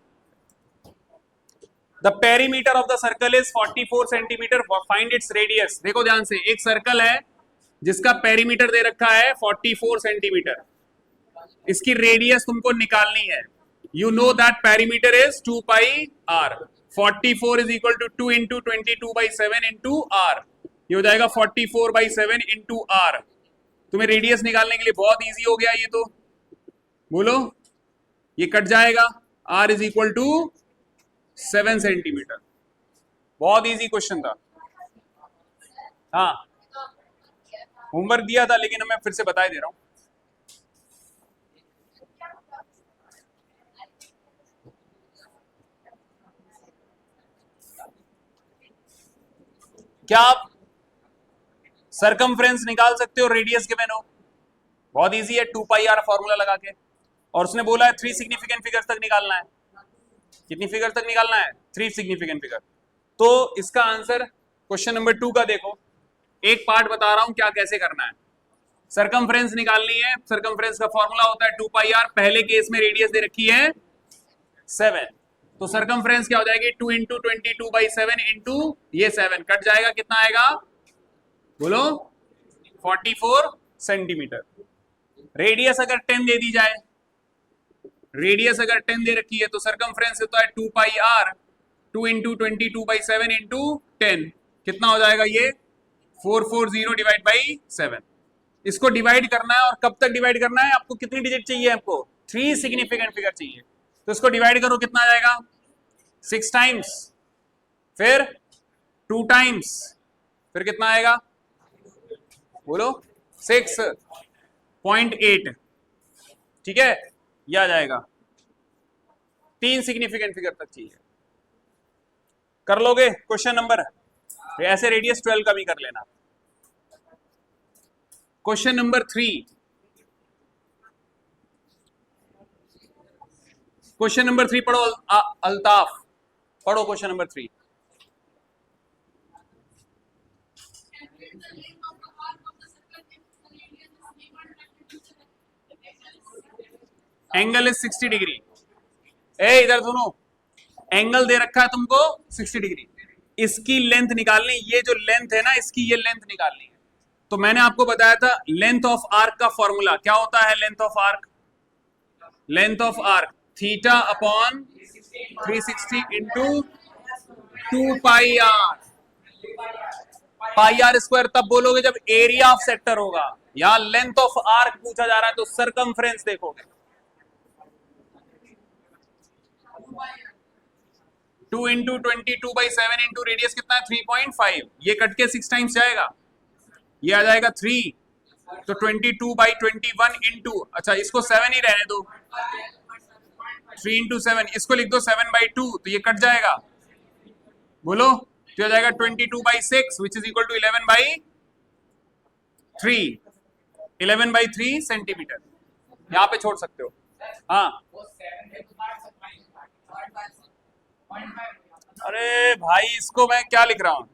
the perimeter of the circle is 44 centimetre, find its radius. देखो ध्यान से, एक सर्कल है जिसका पेरीमीटर दे रखा है 44 सेंटीमीटर, इसकी रेडियस तुमको निकालनी है। You know that perimeter is 2πr, 44 is equal to 2 into 22/7 into r, ये हो जाएगा 44/7 इंटू आर। तुम्हें रेडियस निकालने के लिए बहुत इजी हो गया ये तो, बोलो, ये कट जाएगा, r is equal to 7 centimetre. बहुत इजी क्वेश्चन था, हाँ, होमवर्क दिया था लेकिन मैं फिर से बता दे रहा हूं। क्या आप सरकमफ्रेंस निकाल सकते हो रेडियस गिवन हो? बहुत इजी है, 2πr फॉर्मूला लगा के, और उसने बोला है 3 सिग्निफिकेंट फिगर्स तक निकालना है। कितनी फिगर तक निकालना है? 3 सिग्निफिकेंट फिगर। तो इसका आंसर क्वेश्चन नंबर 2 का देखो, एक पार्ट बता रहा हूं क्या कैसे करना है। सरकमफ्रेंस निकालनी है, सरकमफ्रेंस का फॉर्मूला होता है 2πr, पहले केस में रेडियस दे रखी है 7, तो सरकमफ्रेंस क्या हो जाएगी 2 इंटू 22/7 इंटू ये 7, कट जाएगा, कितना आएगा बोलो, 44 सेंटीमीटर। रेडियस अगर 10 दे दी जाए, रेडियस अगर 10 दे रखी है तो सरकमफ्रेंस होता है 2πr, 2 इंटू 22/7 इंटू 10, कितना हो जाएगा ये 440 डिवाइड बाई 7। इसको डिवाइड करना है, और कब तक डिवाइड करना है, आपको कितनी डिजिट चाहिए, आपको 3 सिग्निफिकेंट फिगर चाहिए, तो इसको डिवाइड करो, कितना आ जाएगा 6 टाइम्स, फिर 2 टाइम्स, फिर कितना आएगा बोलो 6.8, ठीक है, यह आ जाएगा। 3 सिग्निफिकेंट फिगर तक चाहिए, कर लोगे क्वेश्चन नंबर, ऐसे रेडियस 12 का भी कर लेना। क्वेश्चन नंबर 3, क्वेश्चन नंबर 3 पढ़ो अल्ताफ, पढ़ो question number 3। Angle is 60 degree. ए इधर सुनो, एंगल दे रखा है तुमको 60 डिग्री, इसकी लेंथ निकालनी, ये जो लेंथ है ना, इसकी ये लेंथ निकालनी है। तो मैंने आपको बताया था लेंथ ऑफ आर्क का फॉर्मूला क्या होता है, length of arc, length of arc theta upon 360 into 2πr, pi are square तब बोलोगे जब एरिया ऑफ सेक्टर होगा। यहां लेंथ ऑफ आर्क पूछा जा रहा है तो सरकमफ्रेंस देखोगे। 2 इंटू 22/7 इंटू रेडियस कितना है 3.5। ये कट के 6 टाइम्स जाएगा, ये आ जाएगा 3। तो 22/21 इंटू, अच्छा इसको 7 ही रहने दो, 3 इंटू 7, इसको लिख दो 7/2, तो ये कट जाएगा, बोलो तो आ जाएगा 22/6 which is equal to 11/3, 11/3 centimetre. यहां पे छोड़ सकते हो। हाँ अरे भाई इसको मैं क्या लिख रहा हूं,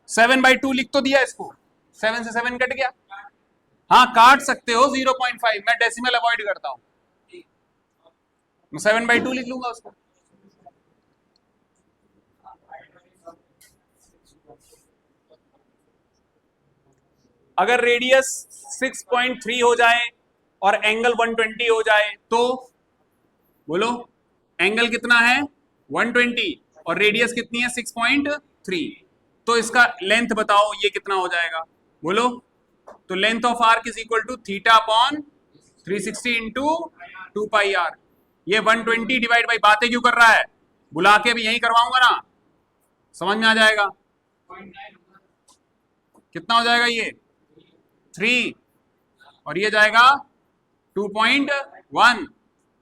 7/2 लिख तो दिया, इसको 7 से 7 कट गया। हाँ काट सकते हो 0.5, मैं डेसिमल अवॉइड करता हूं, 7/2 लिख लूंगा उसको। अगर रेडियस 6.3 हो जाए और एंगल 120 हो जाए तो बोलो एंगल कितना है 120 और रेडियस कितनी है 6.3, तो इसका लेंथ बताओ ये कितना हो जाएगा, बोलो। तो length of arc is equal to theta upon 360 into 2 pi r. ये 120 डिवाइड बाई, बातें क्यों कर रहा है, बुला के भी यही करवाऊंगा ना, समझ में आ जाएगा। कितना हो जाएगा ये 3 और ये जाएगा 2.1,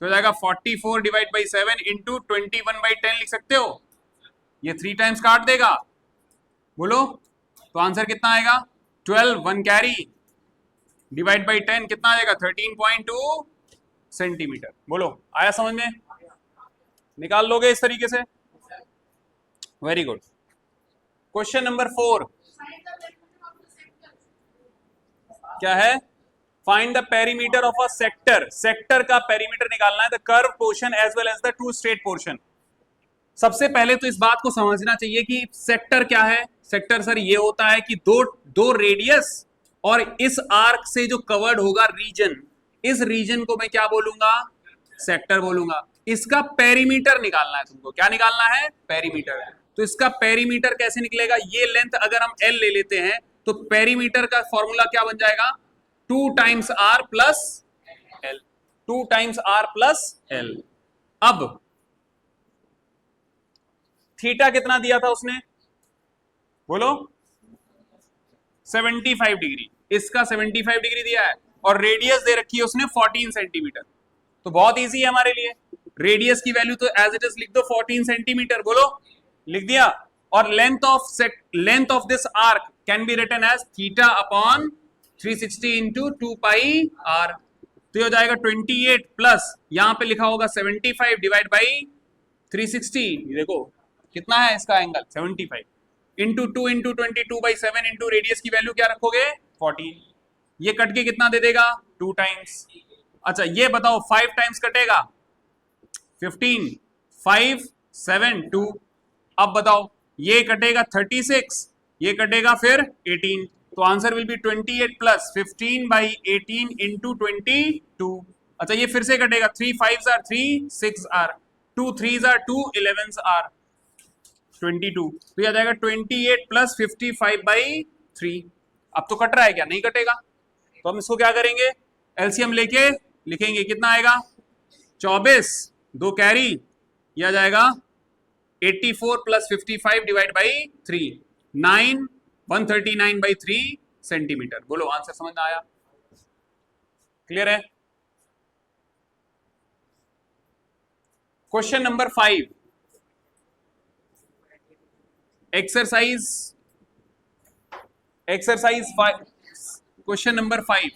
तो जाएगा 44 डिवाइड बाई 7 इंटू 21/10 लिख सकते हो, ये 3 टाइम्स काट देगा, बोलो तो आंसर कितना आएगा 12, 1 कैरी डिवाइड बाई 10 कितना आ जाएगा 13.2 सेंटीमीटर। बोलो आया समझ में, निकाल लोगे इस तरीके से, वेरी गुड। क्वेश्चन नंबर 4 क्या है, find the perimeter of a sector. Sector का पेरीमीटर निकालना है, the curve portion as well as the two straight portion. सबसे पहले तो इस बात को समझना चाहिए कि सेक्टर क्या है। सेक्टर सर ये होता है कि दो रेडियस और इस आर्क से जो कवर्ड होगा रीजन, इस रीजन को मैं क्या बोलूंगा, सेक्टर बोलूंगा। इसका पेरीमीटर निकालना है तुमको, क्या निकालना है, पेरीमीटर। तो इसका पेरीमीटर कैसे निकलेगा, ये लेंथ अगर हम L ले लेते हैं तो पेरीमीटर का फॉर्मूला क्या बन जाएगा 2 times R plus L, 2 times R plus L। अब थीटा कितना दिया था उसने, बोलो 75 डिग्री, इसका 75 डिग्री दिया है और रेडियस दे रखी है उसने 14 सेंटीमीटर। तो बहुत इजी है हमारे लिए, रेडियस की वैल्यू तो एज इट इज लिख दो 14 सेंटीमीटर, बोलो लिख दिया। और length of this arc can be written as theta upon 360 into 2 pi r. तो ये हो जाएगा 28 प्लस यहां पे लिखा होगा 75 डिवाइड बाई 360, देखो कितना है इसका angle 75 into 2 into 22/7 into radius की वैल्यू क्या रखोगे 14, ये कट के कितना दे देगा 2 टाइम्स। अच्छा ये बताओ 5 टाइम्स कटेगा 15, 5 7 2। अब बताओ ये कटेगा 36, ये कटेगा फिर 18, तो answer will be 28 plus 15/18 into 22। अच्छा ये फिर से कटेगा 3 5s are 3 6 are 2 3s are 2 11s are 22, तो ये आ जाएगा 28 प्लस 55/3। अब तो कट रहा है क्या, नहीं कटेगा, तो हम इसको क्या करेंगे एलसीएम लेके लिखेंगे, कितना आएगा 24, 2 कैरी, यह आ जाएगा 84 प्लस 55 डिवाइड बाई 3, 9 139/3 सेंटीमीटर। बोलो आंसर समझ में आया, क्लियर है। Question number 5, exercise 5, question number 5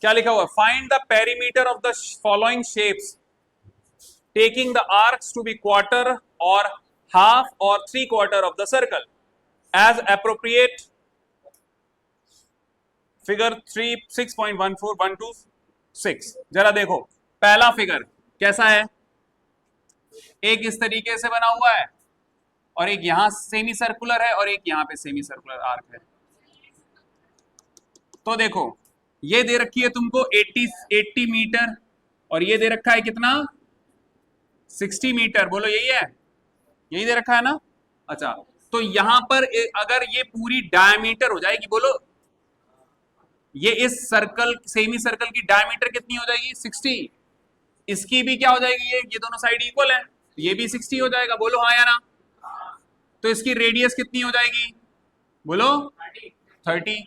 क्या लिखा हुआ, find the perimeter of the following shapes taking the arcs to be quarter और हाफ और 3/4 of the circle as appropriate. Figure 6.14126। जरा देखो पहला फिगर कैसा है, एक इस तरीके से बना हुआ है और एक यहां सेमी सर्कुलर है और एक यहां पे सेमी सर्कुलर आर्क है। तो देखो ये दे रखी है तुमको 80 मीटर और ये दे रखा है कितना 60 मीटर, बोलो यही है, यही दे रखा है ना, अच्छा, तो यहां पर अगर ये पूरी डायमीटर हो जाएगी, बोलो ये इस सर्कल सेमी सर्कल की डायमीटर कितनी हो जाएगी 60, इसकी भी क्या हो जाएगी, ये दोनों साइड इक्वल है, ये भी 60 हो जाएगा, बोलो हाँ या ना। तो इसकी रेडियस कितनी हो जाएगी, बोलो 30,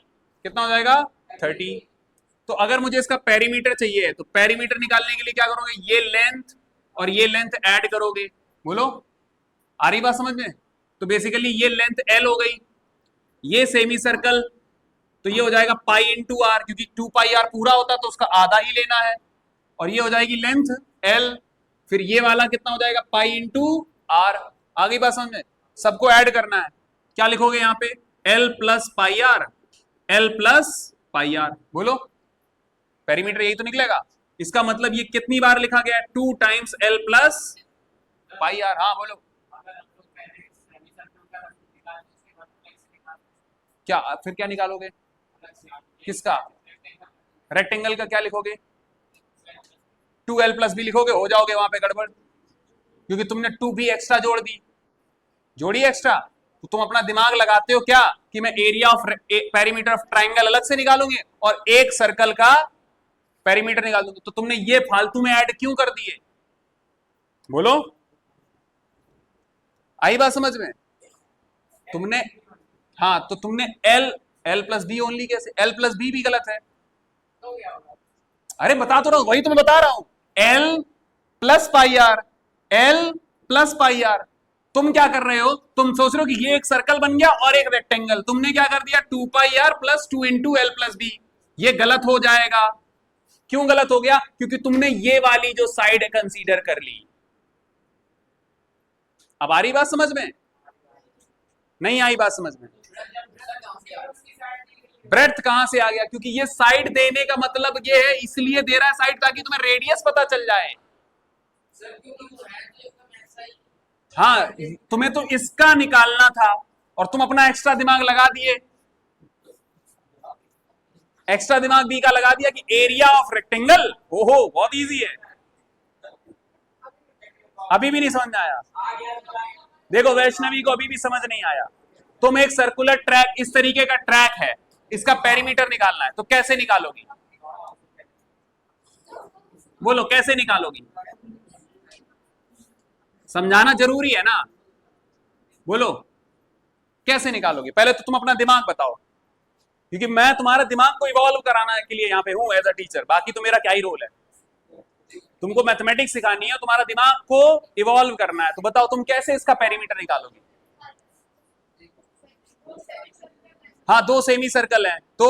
कितना हो जाएगा 30। तो अगर मुझे इसका पेरीमीटर चाहिए तो पेरीमीटर निकालने के लिए क्या करोगे, ये लेंथ और ये लेंथ ऐड करोगे, बोलो आ रही बात समझ में। तो बेसिकली ये लेंथ एल हो गई, ये सेमी सर्कल तो ये हो जाएगा पाई इंटू आर, क्योंकि 2 पाई आर पूरा होता तो उसका आधा ही लेना है, और ये हो जाएगी लेंथ एल, फिर ये वाला कितना हो जाएगा पाई इंटू आर। आगे बात समझ में, सबको ऐड करना है, क्या लिखोगे यहाँ पे l plus pi r, l plus pi r, बोलो पेरीमीटर यही तो निकलेगा। इसका मतलब ये कितनी बार लिखा गया है, 2 times l plus pi r. हाँ बोलो क्या, फिर क्या निकालोगे, किसका, रेक्टेंगल का क्या लिखोगे, 2l प्लस बी लिखोगे, हो जाओगे वहां पे गड़बड़, क्योंकि तुमने 2 भी एक्स्ट्रा जोड़ दी, जोड़ी एक्स्ट्रा, तो तुम अपना दिमाग लगाते हो क्या कि मैं area of perimeter of triangle अलग से निकालूंगे और एक सर्कल का पेरीमीटर निकाल दूंगी, तो तुमने ये फालतू में ऐड क्यों कर दिए, बोलो आई बात समझ में। तुमने, हाँ तो तुमने l l plus b only, कैसे एल प्लस बी भी गलत है, अरे बता तो रहा हूं, वही तो मैं बता रहा हूं, l plus pi r, l plus pi r. तुम क्या कर रहे हो, तुम सोच रहे हो कि ये एक सर्कल बन गया और एक रेक्टेंगल, तुमने क्या कर दिया 2 pi are plus 2 into L plus B, ये गलत हो जाएगा। क्यों गलत हो गया, क्योंकि तुमने ये वाली जो साइड कंसीडर कर ली। अब आ रही बात समझ में, नहीं आई बात समझ में, ब्रेड्थ कहां से आ गया, क्योंकि ये साइड देने का मतलब ये है, इसलिए दे रहा है साइड ताकि तुम्हें रेडियस पता चल जाए। हाँ तुम्हें तो इसका निकालना था और तुम अपना एक्स्ट्रा दिमाग लगा दिए, एक्स्ट्रा दिमाग बी का लगा दिया कि एरिया ऑफ रेक्टेंगल, ओहो बहुत इजी है। अभी भी नहीं समझ में आया, देखो वैष्णवी को अभी भी समझ नहीं आया। तुम एक सर्कुलर ट्रैक, इस तरीके का ट्रैक है, इसका पेरीमीटर निकालना है, तो कैसे निकालोगी, बोलो कैसे निकालोगी, समझाना जरूरी है ना, बोलो कैसे निकालोगे, पहले तो तुम अपना दिमाग बताओ, क्योंकि मैं तुम्हारे दिमाग को इवॉल्व कराना के लिए यहाँ पे हूं एज अ टीचर, बाकी तो मेरा क्या ही रोल है, तुमको मैथमेटिक्स सिखानी है, तुम्हारा दिमाग को इवॉल्व करना है, तो बताओ तुम कैसे इसका पेरीमीटर निकालोगे। हाँ 2 सेमी सर्कल हैं तो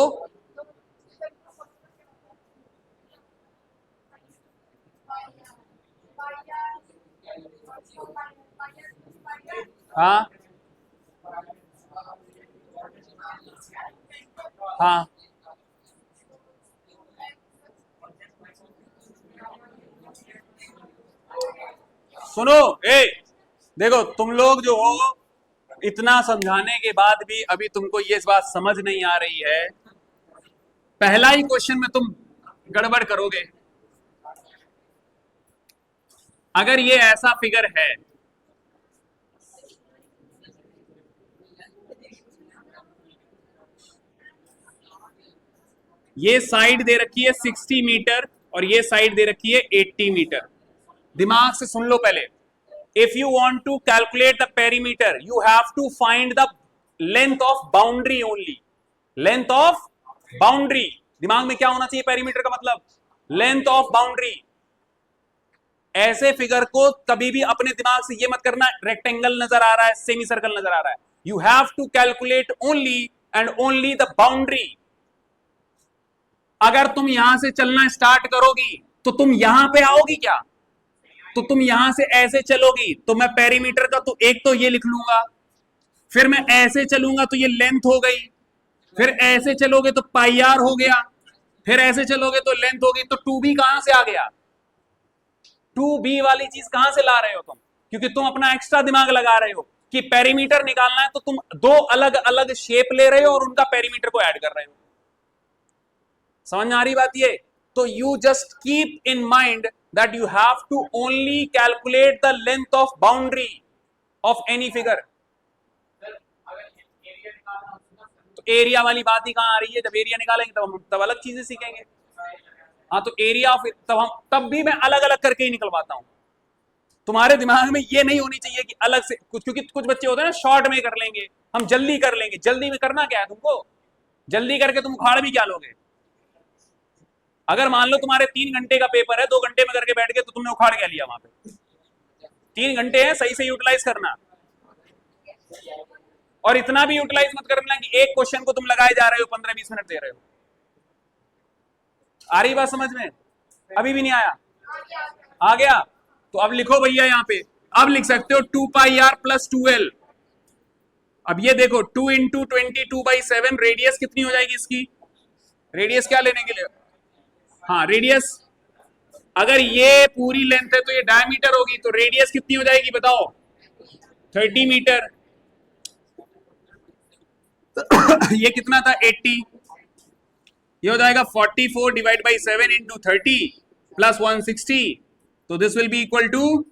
हाँ हाँ सुनो, ए देखो तुम लोग जो हो, इतना समझाने के बाद भी अभी तुमको ये बात समझ नहीं आ रही है, पहला ही क्वेश्चन में तुम गड़बड़ करोगे। अगर ये ऐसा फिगर है, ये साइड दे रखी है 60 मीटर और ये साइड दे रखी है 80 मीटर, दिमाग से सुन लो पहले, if you want to calculate the perimeter you have to find the length of boundary only, length of boundary, दिमाग में क्या होना चाहिए पेरीमीटर का मतलब, लेंथ ऑफ बाउंड्री। ऐसे फिगर को कभी भी अपने दिमाग से ये मत करना रेक्टेंगल नजर आ रहा है सेमी सर्कल नजर आ रहा है, you have to calculate only and only the boundary. अगर तुम यहां से चलना स्टार्ट करोगी तो तुम यहां पे आओगी क्या, तो तुम यहां से ऐसे चलोगी तो मैं पेरीमीटर का तो एक तो ये लिख लूंगा, फिर मैं ऐसे चलूंगा तो ये लेंथ हो गई, फिर ऐसे चलोगे तो पाई आर हो गया, फिर ऐसे चलोगे तो लेंथ हो गई, तो 2b कहां से आ गया, 2b वाली चीज कहां से ला रहे हो तुम, क्योंकि तुम अपना एक्स्ट्रा दिमाग लगा रहे हो कि पेरीमीटर निकालना है, तो तुम 2 अलग अलग शेप ले रहे हो और उनका पेरीमीटर को ऐड कर रहे हो। समझ में आ रही बात ये, तो you just keep in mind that you have to only calculate the length of boundary of any figure, area वाली बात ही कहाँ आ रही है? जब एरिया निकालेंगे तब हम तब अलग चीजें सीखेंगे। हाँ, तो एरिया ऑफ, तब भी मैं अलग अलग करके ही निकलवाता हूँ। तुम्हारे दिमाग में ये नहीं होनी चाहिए कि अलग से कुछ, क्योंकि कुछ बच्चे होते हैं ना शॉर्ट में कर लेंगे, हम जल्दी कर लेंगे। जल्दी में करना क्या है तुमको? जल्दी करके तुम उखाड़ भी क्या लोगे? अगर मान लो तुम्हारे 3 घंटे का पेपर है, 2 घंटे में करके बैठ गए तो तुमने उखाड़ क्या लिया वहां पे? 3 घंटे हैं, सही से यूटिलाइज करना। और इतना भी यूटिलाइज मत करना कि एक क्वेश्चन को तुम लगाए जा रहे हो, 15-20 मिनट दे रहे हो। आ रही बात समझ में? अभी भी नहीं आया? आ गया? तो अब लिखो भैया यहाँ पे, अब लिख सकते हो 2πr + 2l। अब ये देखो 2 × 22/7 रेडियस कितनी हो जाएगी इसकी? रेडियस क्या लेने के लिए? हाँ, रेडियस अगर ये पूरी लेंथ है तो ये डायमीटर होगी, तो रेडियस कितनी हो जाएगी बताओ? 30 मीटर। ये कितना था? 80। ये हो जाएगा 44/7 × 30 + 160। तो this will be equal to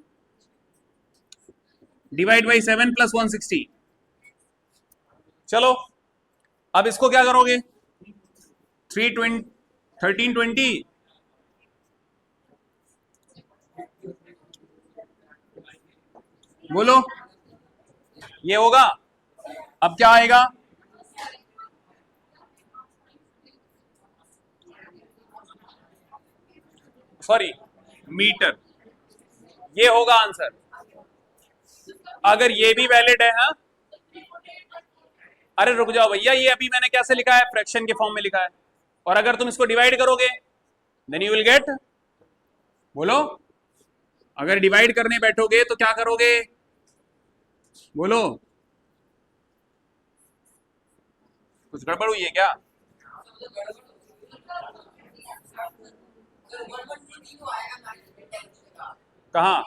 /7 + 160। चलो अब इसको क्या करोगे? 1320 बोलो, ये होगा। अब क्या आएगा? Sorry, metre. ये होगा आंसर। अगर ये भी वैलिड है। हाँ, अरे रुक जाओ भैया, ये अभी मैंने कैसे लिखा है? फ्रैक्शन के फॉर्म में लिखा है। और अगर तुम इसको डिवाइड करोगे देन यू विल गेट, बोलो, अगर डिवाइड करने बैठोगे तो क्या करोगे? बोलो, कुछ गड़बड़ हुई है क्या? कहाँ?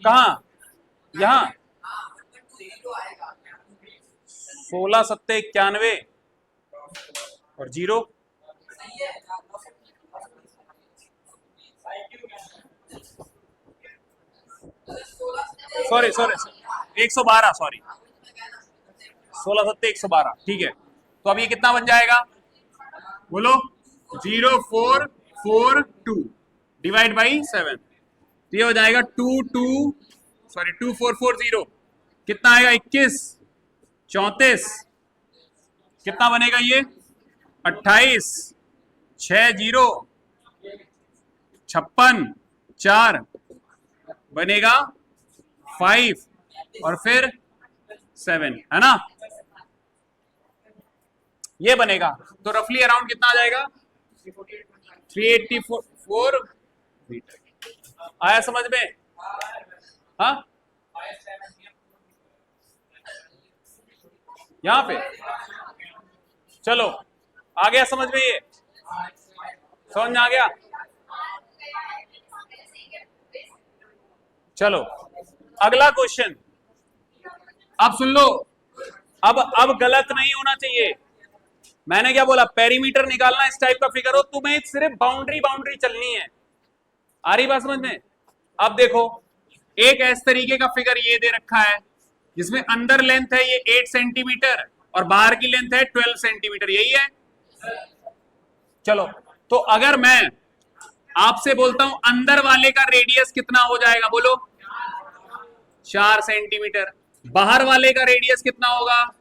कहाँ? यहाँ 16 7 91 और 0। Sorry 112, sorry 16 7 112। ठीक है, तो अब ये कितना बन जाएगा? बोलो, 0442 /7। तो ये हो जाएगा 2440। कितना आएगा? 21 34। कितना बनेगा ये? 28 6 0 56 4 बनेगा 5 और फिर 7, है ना? ये बनेगा। तो रफली अराउंड कितना आ जाएगा? 384 मीटर। आया समझ में? हाँ, यहां पे चलो, आ गया समझ में? ये समझ में आ गया? चलो अगला क्वेश्चन, अब सुन लो। अब गलत नहीं होना चाहिए। मैंने क्या बोला? पेरीमीटर निकालना इस टाइप का फिगर हो, तुम्हें सिर्फ बाउंड्री चलनी है। आ रही बात समझ में? अब देखो, एक इस तरीके का फिगर ये दे रखा है जिसमें अंदर लेंथ है ये 8 सेंटीमीटर और बाहर की लेंथ है 12 सेंटीमीटर, यही है। चलो, तो अगर मैं आपसे बोलता हूं अंदर वाले का रेडियस कितना हो जाएगा? बोलो, 4 सेंटीमीटर। बाहर वाले का रेडियस कितना होगा?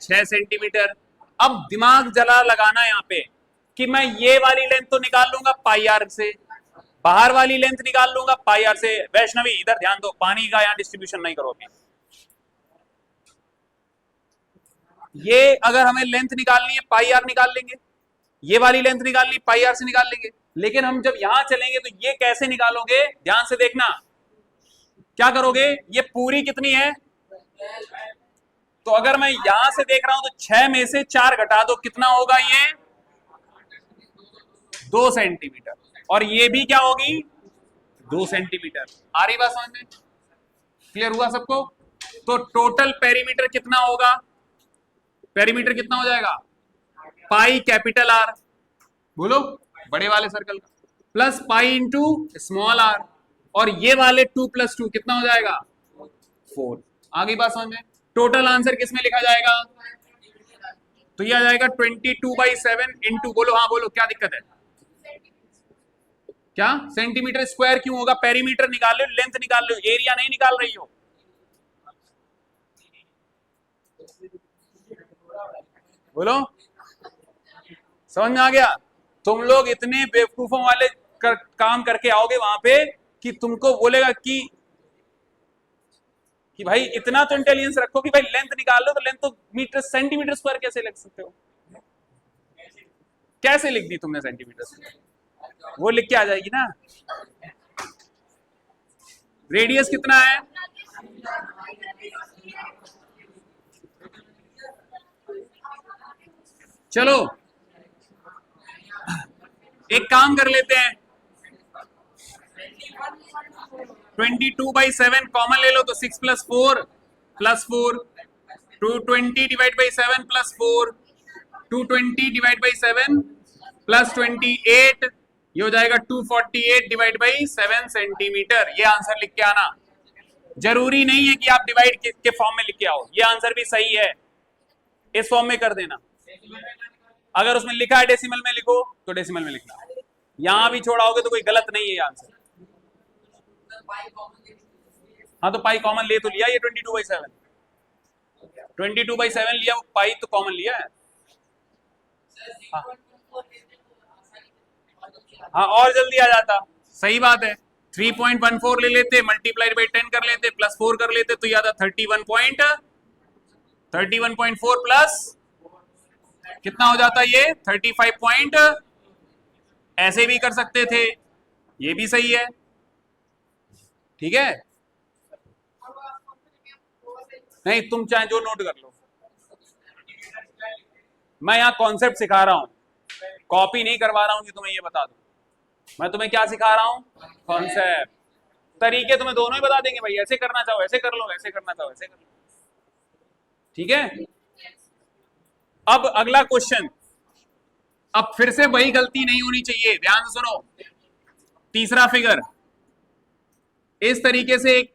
6 सेंटीमीटर। अब दिमाग जला लगाना यहां पे कि मैं ये वाली लेंथ तो निकाल लूंगा πr से, बाहर वाली लेंथ निकाल लूंगा πr से। वैष्णवी इधर ध्यान दो, पानी का यहां डिस्ट्रीब्यूशन नहीं करो अभी। ये अगर हमें लेंथ निकालनी है πr निकाल लेंगे, ये वाली लेंथ निकालनी πr से निकाल लेंगे। लेकिन हम जब यहां चलेंगे तो ये कैसे निकालोगे? ध्यान से देखना, क्या करोगे? ये पूरी कितनी है? तो अगर मैं यहां से देख रहा हूं तो 6 में से 4 घटा दो, कितना होगा ये? 2 सेंटीमीटर। और ये भी क्या होगी? 2 सेंटीमीटर। आ रही बात समझ में? क्लियर हुआ सबको? तो टोटल पेरीमीटर कितना होगा? पेरीमीटर कितना हो जाएगा? πR, बोलो, बड़े वाले सर्कल का, प्लस π × स्मॉल r। और ये वाले 2 + 2 कितना हो जाएगा 4। आगे बात समझ में। टोटल आंसर किस में लिखा जाएगा, तो ये आ जाएगा 22/7 इंटू, बोलो हाँ बोलो क्या दिक्कत है, क्या सेंटीमीटर स्क्वायर क्यों होगा, पेरीमीटर निकाल लो, लेंथ निकाल लो, एरिया नहीं निकाल रही हो। बोलो समझ में आ गया। तुम लोग इतने बेवकूफों वाले काम करके आओगे वहां पे कि तुमको बोलेगा कि भाई इतना तो इंटेलिजेंस रखो कि भाई लेंथ निकाल लो, तो लेंथ तो मीटर सेंटीमीटर स्क्वायर कैसे लिख सकते हो, कैसे लिख दी तुमने सेंटीमीटर स्क्वायर, वो लिख के आ जाएगी ना। रेडियस कितना है, चलो एक काम कर लेते हैं, 22/7 कॉमन ले लो तो 6 + 4 + 4, 220/7 + 4, 220/7 + 28, ये हो जाएगा 248/7 सेंटीमीटर। ये आंसर लिख के आना। जरूरी नहीं है कि आप डिवाइड के फॉर्म में लिख के आओ, ये आंसर भी सही है, इस फॉर्म में कर देना। अगर उसमें लिखा है डेसिमल में लिखो तो डेसिमल में लिखना, यहां भी छोड़ाओगे तो कोई गलत नहीं है आंसर। हाँ तो पाई कॉमन ले तो लिया, ये 22/7 लिया, पाई तो कॉमन लिया है। हाँ, हाँ और जल्दी आ जाता, सही बात है। 3.14 ले लेते, मल्टीप्लाइड बाई 10 कर लेते, +4 कर लेते, तो ये आता 31.4 प्लस कितना हो जाता ये 35 पॉइंट, ऐसे भी कर सकते थे, ये भी सही है, ठीक है। नहीं तुम चाहे जो नोट कर लो, मैं यहाँ कॉन्सेप्ट सिखा रहा हूं, कॉपी नहीं करवा रहा हूं कि तुम्हें ये बता दूं। मैं तुम्हें क्या सिखा रहा हूं, कॉन्सेप्ट। तरीके तुम्हें दोनों ही बता देंगे भाई, ऐसे करना चाहो ऐसे कर लो, ऐसे करना चाहो ऐसे कर लो, ठीक है। अब अगला क्वेश्चन, अब फिर से वही गलती नहीं होनी चाहिए, ध्यान से सुनो। तीसरा फिगर, इस तरीके से एक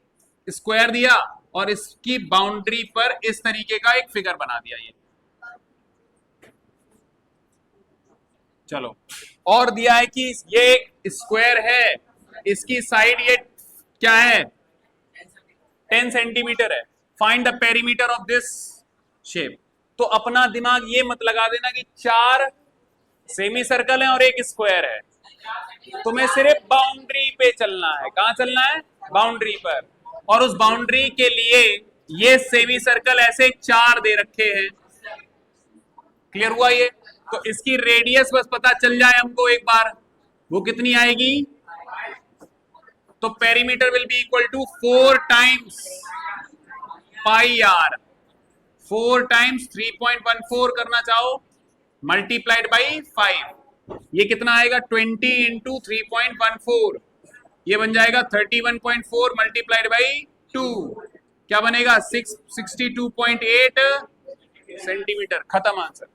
स्क्वायर दिया और इसकी बाउंड्री पर इस तरीके का एक फिगर बना दिया, ये चलो, और दिया है कि ये एक स्क्वायर है, इसकी साइड ये क्या है 10 सेंटीमीटर है, find the perimeter of this shape. तो अपना दिमाग ये मत लगा देना कि 4 सेमी सर्कल है और एक स्क्वायर है, तुम्हें सिर्फ बाउंड्री पे चलना है। कहां चलना है, बाउंड्री पर, और उस बाउंड्री के लिए ये सेमी सर्कल ऐसे 4 दे रखे हैं, क्लियर हुआ ये। तो इसकी रेडियस बस पता चल जाए हमको एक बार, वो कितनी आएगी, तो perimeter will be equal to 4 times pi r, 4 times 3.14 करना चाहो मल्टीप्लाइड बाई 5, ये कितना आएगा 20 इंटू 3.14, ये बन जाएगा 31.4 मल्टीप्लाइड बाई 2, क्या बनेगा 62.8 सेंटीमीटर। खत्म आंसर।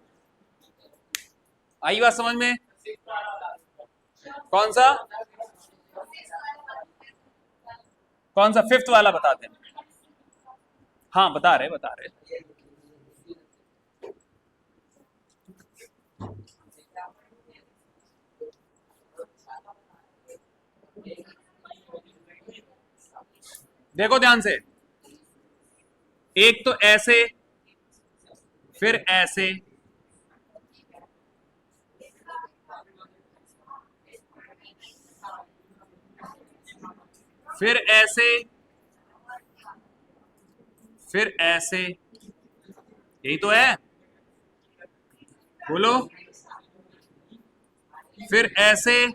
आई बात समझ में। कौन सा फिफ्थ वाला बताते हैं, हाँ बता रहे देखो ध्यान से, एक तो ऐसे, फिर ऐसे, फिर ऐसे, फिर ऐसे, यही तो है, बोलो, फिर ऐसे,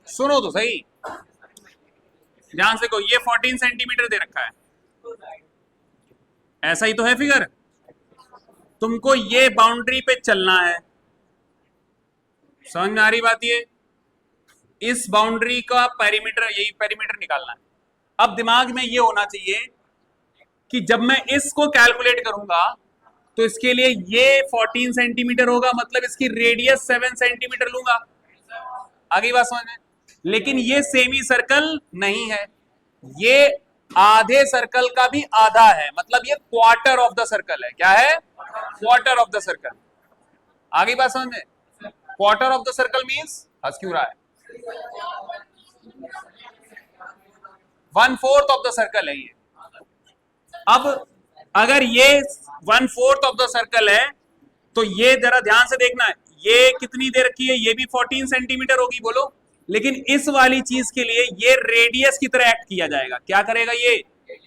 सुनो तो सही ध्यान से, को ये 14 सेंटीमीटर दे रखा है, ऐसा ही तो है फिगर, तुमको ये बाउंड्री पे चलना है, समझ में आ रही बात ये। इस बाउंड्री का पेरीमीटर, यही पेरीमीटर निकालना है। अब दिमाग में ये होना चाहिए कि जब मैं इसको कैलकुलेट करूंगा तो इसके लिए ये 14 सेंटीमीटर होगा, मतलब इसकी रेडियस 7 सेंटीमीटर लूंगा। आगे बात समझ में? लेकिन ये सेमी सर्कल नहीं है, ये आधे सर्कल का भी आधा है, मतलब ये क्वार्टर ऑफ द सर्कल है। क्या है? Quarter of the circle. आगे बात समझ में? Quarter of the circle means, हंस क्यों रहा है? 1/4 ऑफ द सर्कल है ये। अब अगर ये 1/4 ऑफ द सर्कल है तो ये जरा ध्यान से देखना है, ये कितनी दे रखी है? ये भी 14 सेंटीमीटर होगी, बोलो। लेकिन इस वाली चीज के लिए ये रेडियस की तरह एक्ट किया जाएगा। क्या करेगा ये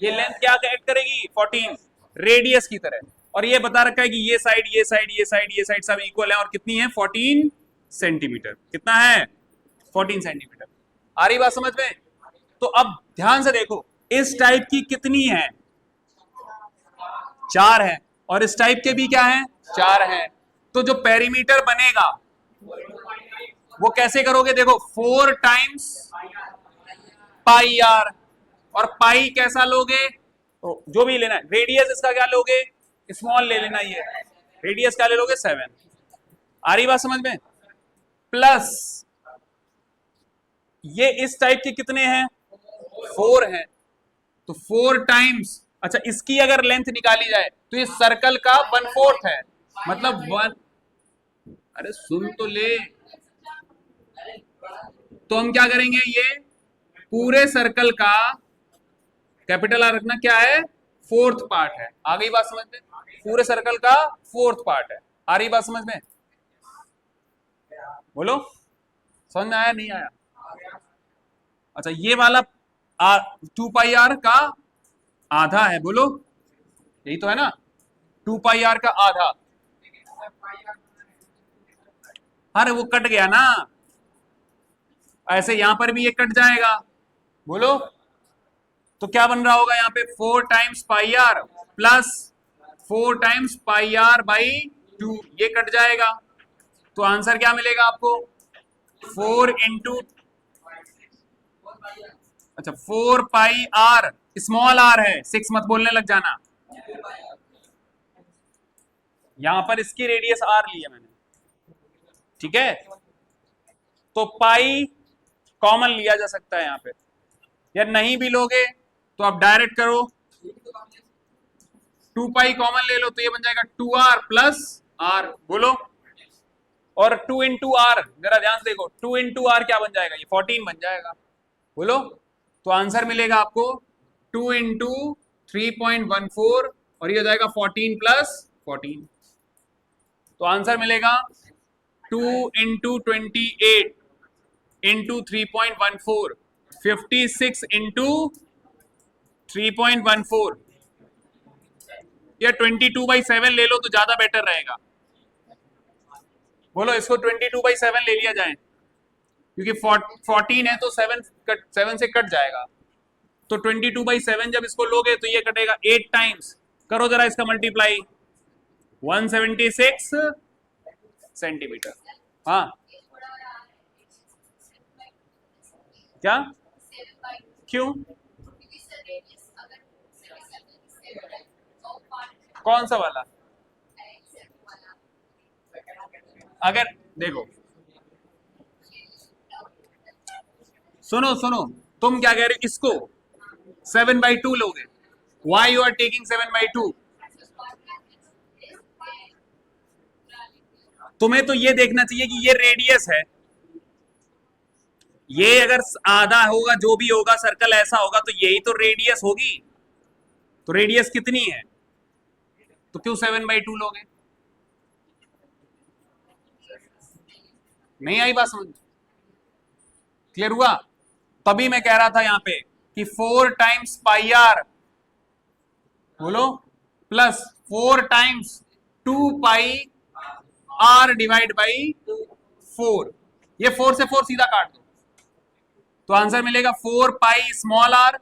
लेंथ क्या एक्ट करेगी? 14 रेडियस की तरह। और ये बता रखा है कि ये साइड ये साइड ये साइड ये साइड सब इक्वल है, और कितनी है? 14 सेंटीमीटर। कितना है? 14 सेंटीमीटर। आ रही बात समझ में? तो अब ध्यान से देखो, इस टाइप की कितनी है? 4 है, और इस टाइप के भी क्या है? 4 है। तो जो पेरीमीटर बनेगा वो कैसे करोगे? देखो 4 टाइम्स पाई आर, और पाई कैसा लोगे? तो जो भी लेना है, रेडियस इसका क्या लोगे? स्मॉल ले लेना, ये रेडियस क्या ले लोगे? 7। आ रही बात समझ में? प्लस ये इस टाइप के कितने हैं? 4 हैं। तो 4 टाइम्स, अच्छा इसकी अगर लेंथ निकाली जाए तो ये सर्कल का 1/4 है, मतलब 1। अरे सुन तो ले। तो हम क्या करेंगे? ये पूरे सर्कल का कैपिटल आर रखना, क्या है? 4th पार्ट है। आ गई बात समझ में? पूरे सर्कल का 4th पार्ट है। आ रही बात समझ में? बोलो, समझ में आया नहीं आया? अच्छा ये वाला 2 पाई आर का आधा है, बोलो यही तो है ना? 2 पाई आर का आधा। अरे वो कट गया ना, ऐसे यहां पर भी ये कट जाएगा, बोलो। तो क्या बन रहा होगा यहाँ पे? 4 times pi are plus 4 times pi r by 2, ये कट जाएगा। तो आंसर क्या मिलेगा आपको? 4 इंटू, अच्छा 4 पाई आर, स्मॉल आर है, 6 मत बोलने लग जाना। यहां पर इसकी रेडियस आर लिया मैंने, ठीक है? तो पाई कॉमन लिया जा सकता है यहां पे, या नहीं भी लोगे तो आप डायरेक्ट करो, 2 पाई कॉमन ले लो तो ये बन जाएगा 2r प्लस आर, बोलो। और 2 इंटू आर, जरा ध्यान से देखो, 2 इंटू आर क्या बन जाएगा? ये 14 बन जाएगा, बोलो। तो आंसर मिलेगा आपको 2 इंटू 3.14, और ये हो जाएगा 14 प्लस 14। तो आंसर मिलेगा 2 इंटू 28 इंटू 3.14, 56 इंटू 3.14, या 22/7 ले लो तो ज्यादा बेटर रहेगा। बोलो इसको 22/7 ले लिया जाए, क्योंकि 14 है तो 7 से कट जाएगा। तो 22/7 जब इसको लोगे तो ये कटेगा 8 टाइम्स, करो जरा इसका मल्टीप्लाई, 176 सेंटीमीटर। हाँ क्या? क्यों? कौन सा वाला? अगर देखो सुनो सुनो, तुम क्या कह रहे हो? इसको 7/2 लोगे। Why you are taking 7/2? तुम्हें तो ये देखना चाहिए कि ये रेडियस है, ये अगर आधा होगा जो भी होगा, सर्कल ऐसा होगा तो यही तो रेडियस होगी। तो रेडियस कितनी है? तो क्यों 7/2 लोगे? नहीं आई बात समझ? क्लियर हुआ? तभी मैं कह रहा था यहां पे कि 4 टाइम्स पाई आर, बोलो, plus 4 times 2 pi r divide by 4, ये 4 से 4 सीधा काट दो, तो आंसर मिलेगा 4 pi small r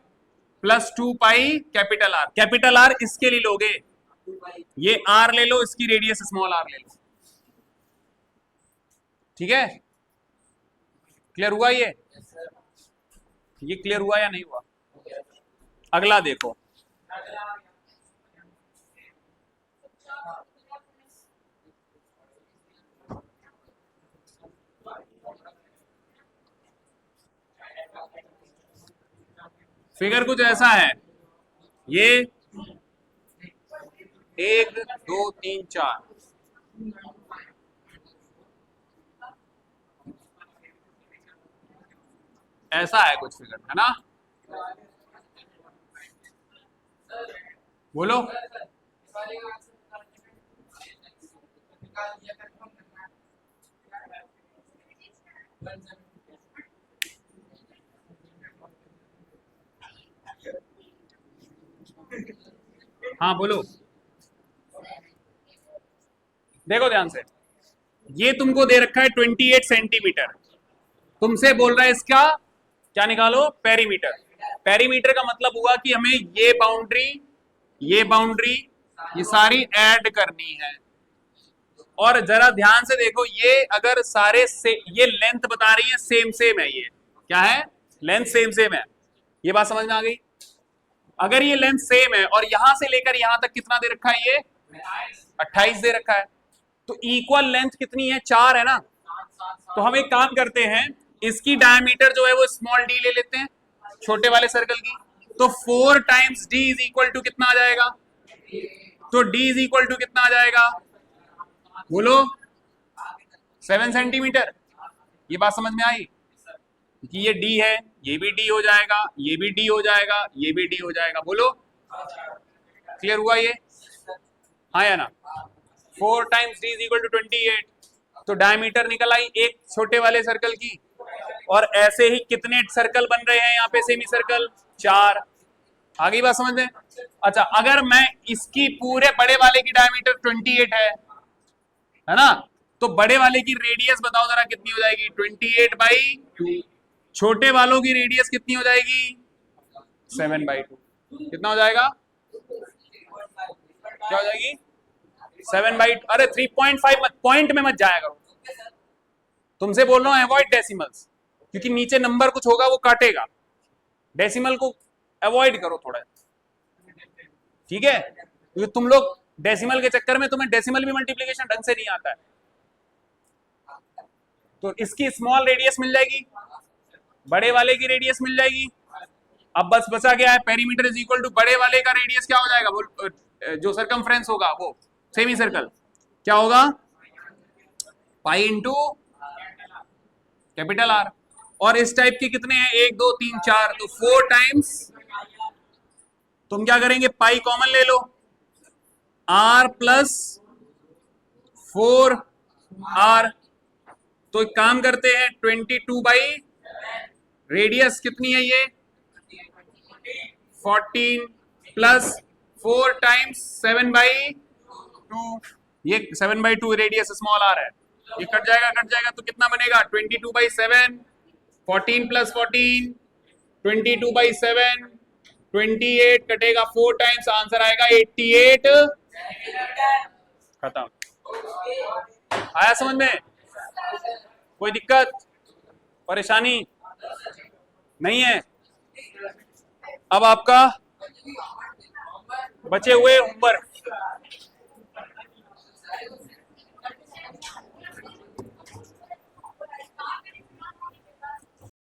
plus 2 pi capital R. Capital R इसके लिए लोगे, ये आर ले लो, इसकी रेडियस स्मॉल आर ले लो, ठीक है? क्लियर हुआ ये क्लियर हुआ या नहीं हुआ? अगला देखो, फिगर कुछ ऐसा है, ये 1 2 3 4, ऐसा है कुछ फिगर, है ना? बोलो। हाँ बोलो। देखो ध्यान से, ये तुमको दे रखा है 28 सेंटीमीटर, तुमसे बोल रहा है इसका क्या निकालो? पेरीमीटर। पेरीमीटर का मतलब हुआ कि हमें ये बाउंड्री ये सारी ऐड करनी है। और जरा ध्यान से देखो, ये अगर सारे से ये लेंथ बता रही है सेम है, ये क्या है? लेंथ सेम है। ये बात समझ में आ गई? अगर ये लेंथ सेम है और यहां से लेकर यहां तक कितना दे रखा है? ये 28 दे रखा है। तो इक्वल लेंथ कितनी है? 4 है ना? तो हम एक काम करते हैं, इसकी डायमीटर जो है वो स्मॉल डी ले लेते हैं, छोटे वाले सर्कल की। तो 4 times d is equal to कितना आ जाएगा? तो डी इज इक्वल टू कितना आ जाएगा? बोलो। 7 सेंटीमीटर। ये बात समझ में आई कि ये डी है, ये भी डी हो जाएगा, ये भी डी हो जाएगा, ये भी डी हो जाएगा। बोलो, क्लियर हुआ ये? हाँ या ना? 4 times d is equal to 28। तो डायमीटर निकल आई एक छोटे वाले सर्कल की। और ऐसे ही कितने सर्कल बन रहे हैं यहाँ पे? Semi circle 4। आ गई बात समझ में? अच्छा, अगर मैं इसकी पूरे बड़े वाले की डायमीटर 28 है ना? तो बड़े वाले की रेडियस बताओ जरा कितनी हो जाएगी? 28/2। छोटे वालों की रेडियस कितनी हो जाएगी? 7/2। कितना हो जाएगा? क्या हो जाएगी? 7/2। अरे 3.5 मत, पॉइंट में मत जाया करो। तुमसे बोल रहा हूं अवॉइड डेसिमल्स, क्योंकि नीचे नंबर कुछ होगा वो काटेगा। डेसिमल को अवॉइड करो थोड़ा, ठीक है? क्योंकि तुम लोग डेसिमल के चक्कर में तुम्हें डेसिमल भी मल्टीप्लिकेशन ढंग से नहीं आता है। तो इसकी स्मॉल रेडियस मिल जाएगी, बड़े वाले की रेडियस मिल जाएगी। अब बस बचा गया है पेरीमीटर इज इक्वल टू बड़े वाले का रेडियस क्या हो जाएगा? वो जो सरकमफ्रेंस होगा वो सेमी सर्कल क्या होगा? Pi into capital R. और इस टाइप के कितने हैं? 1 2 3 4, तो 4 टाइम्स। तुम क्या करेंगे? पाई कॉमन ले लो, आर प्लस 4r। तो एक काम करते हैं, 22 रेडियस कितनी है? ये 14 प्लस 4 टाइम्स 7/2। ये 7/2 रेडियस स्मॉल आर है। ये कट जाएगा तो कितना बनेगा? 22/7। 14 प्लस 14 22/7, 28 कटेगा 4 टाइम्स, आंसर आएगा 88। खत्म। आया समझ में? कोई दिक्कत परेशानी नहीं है? अब आपका बचे हुए होमवर्क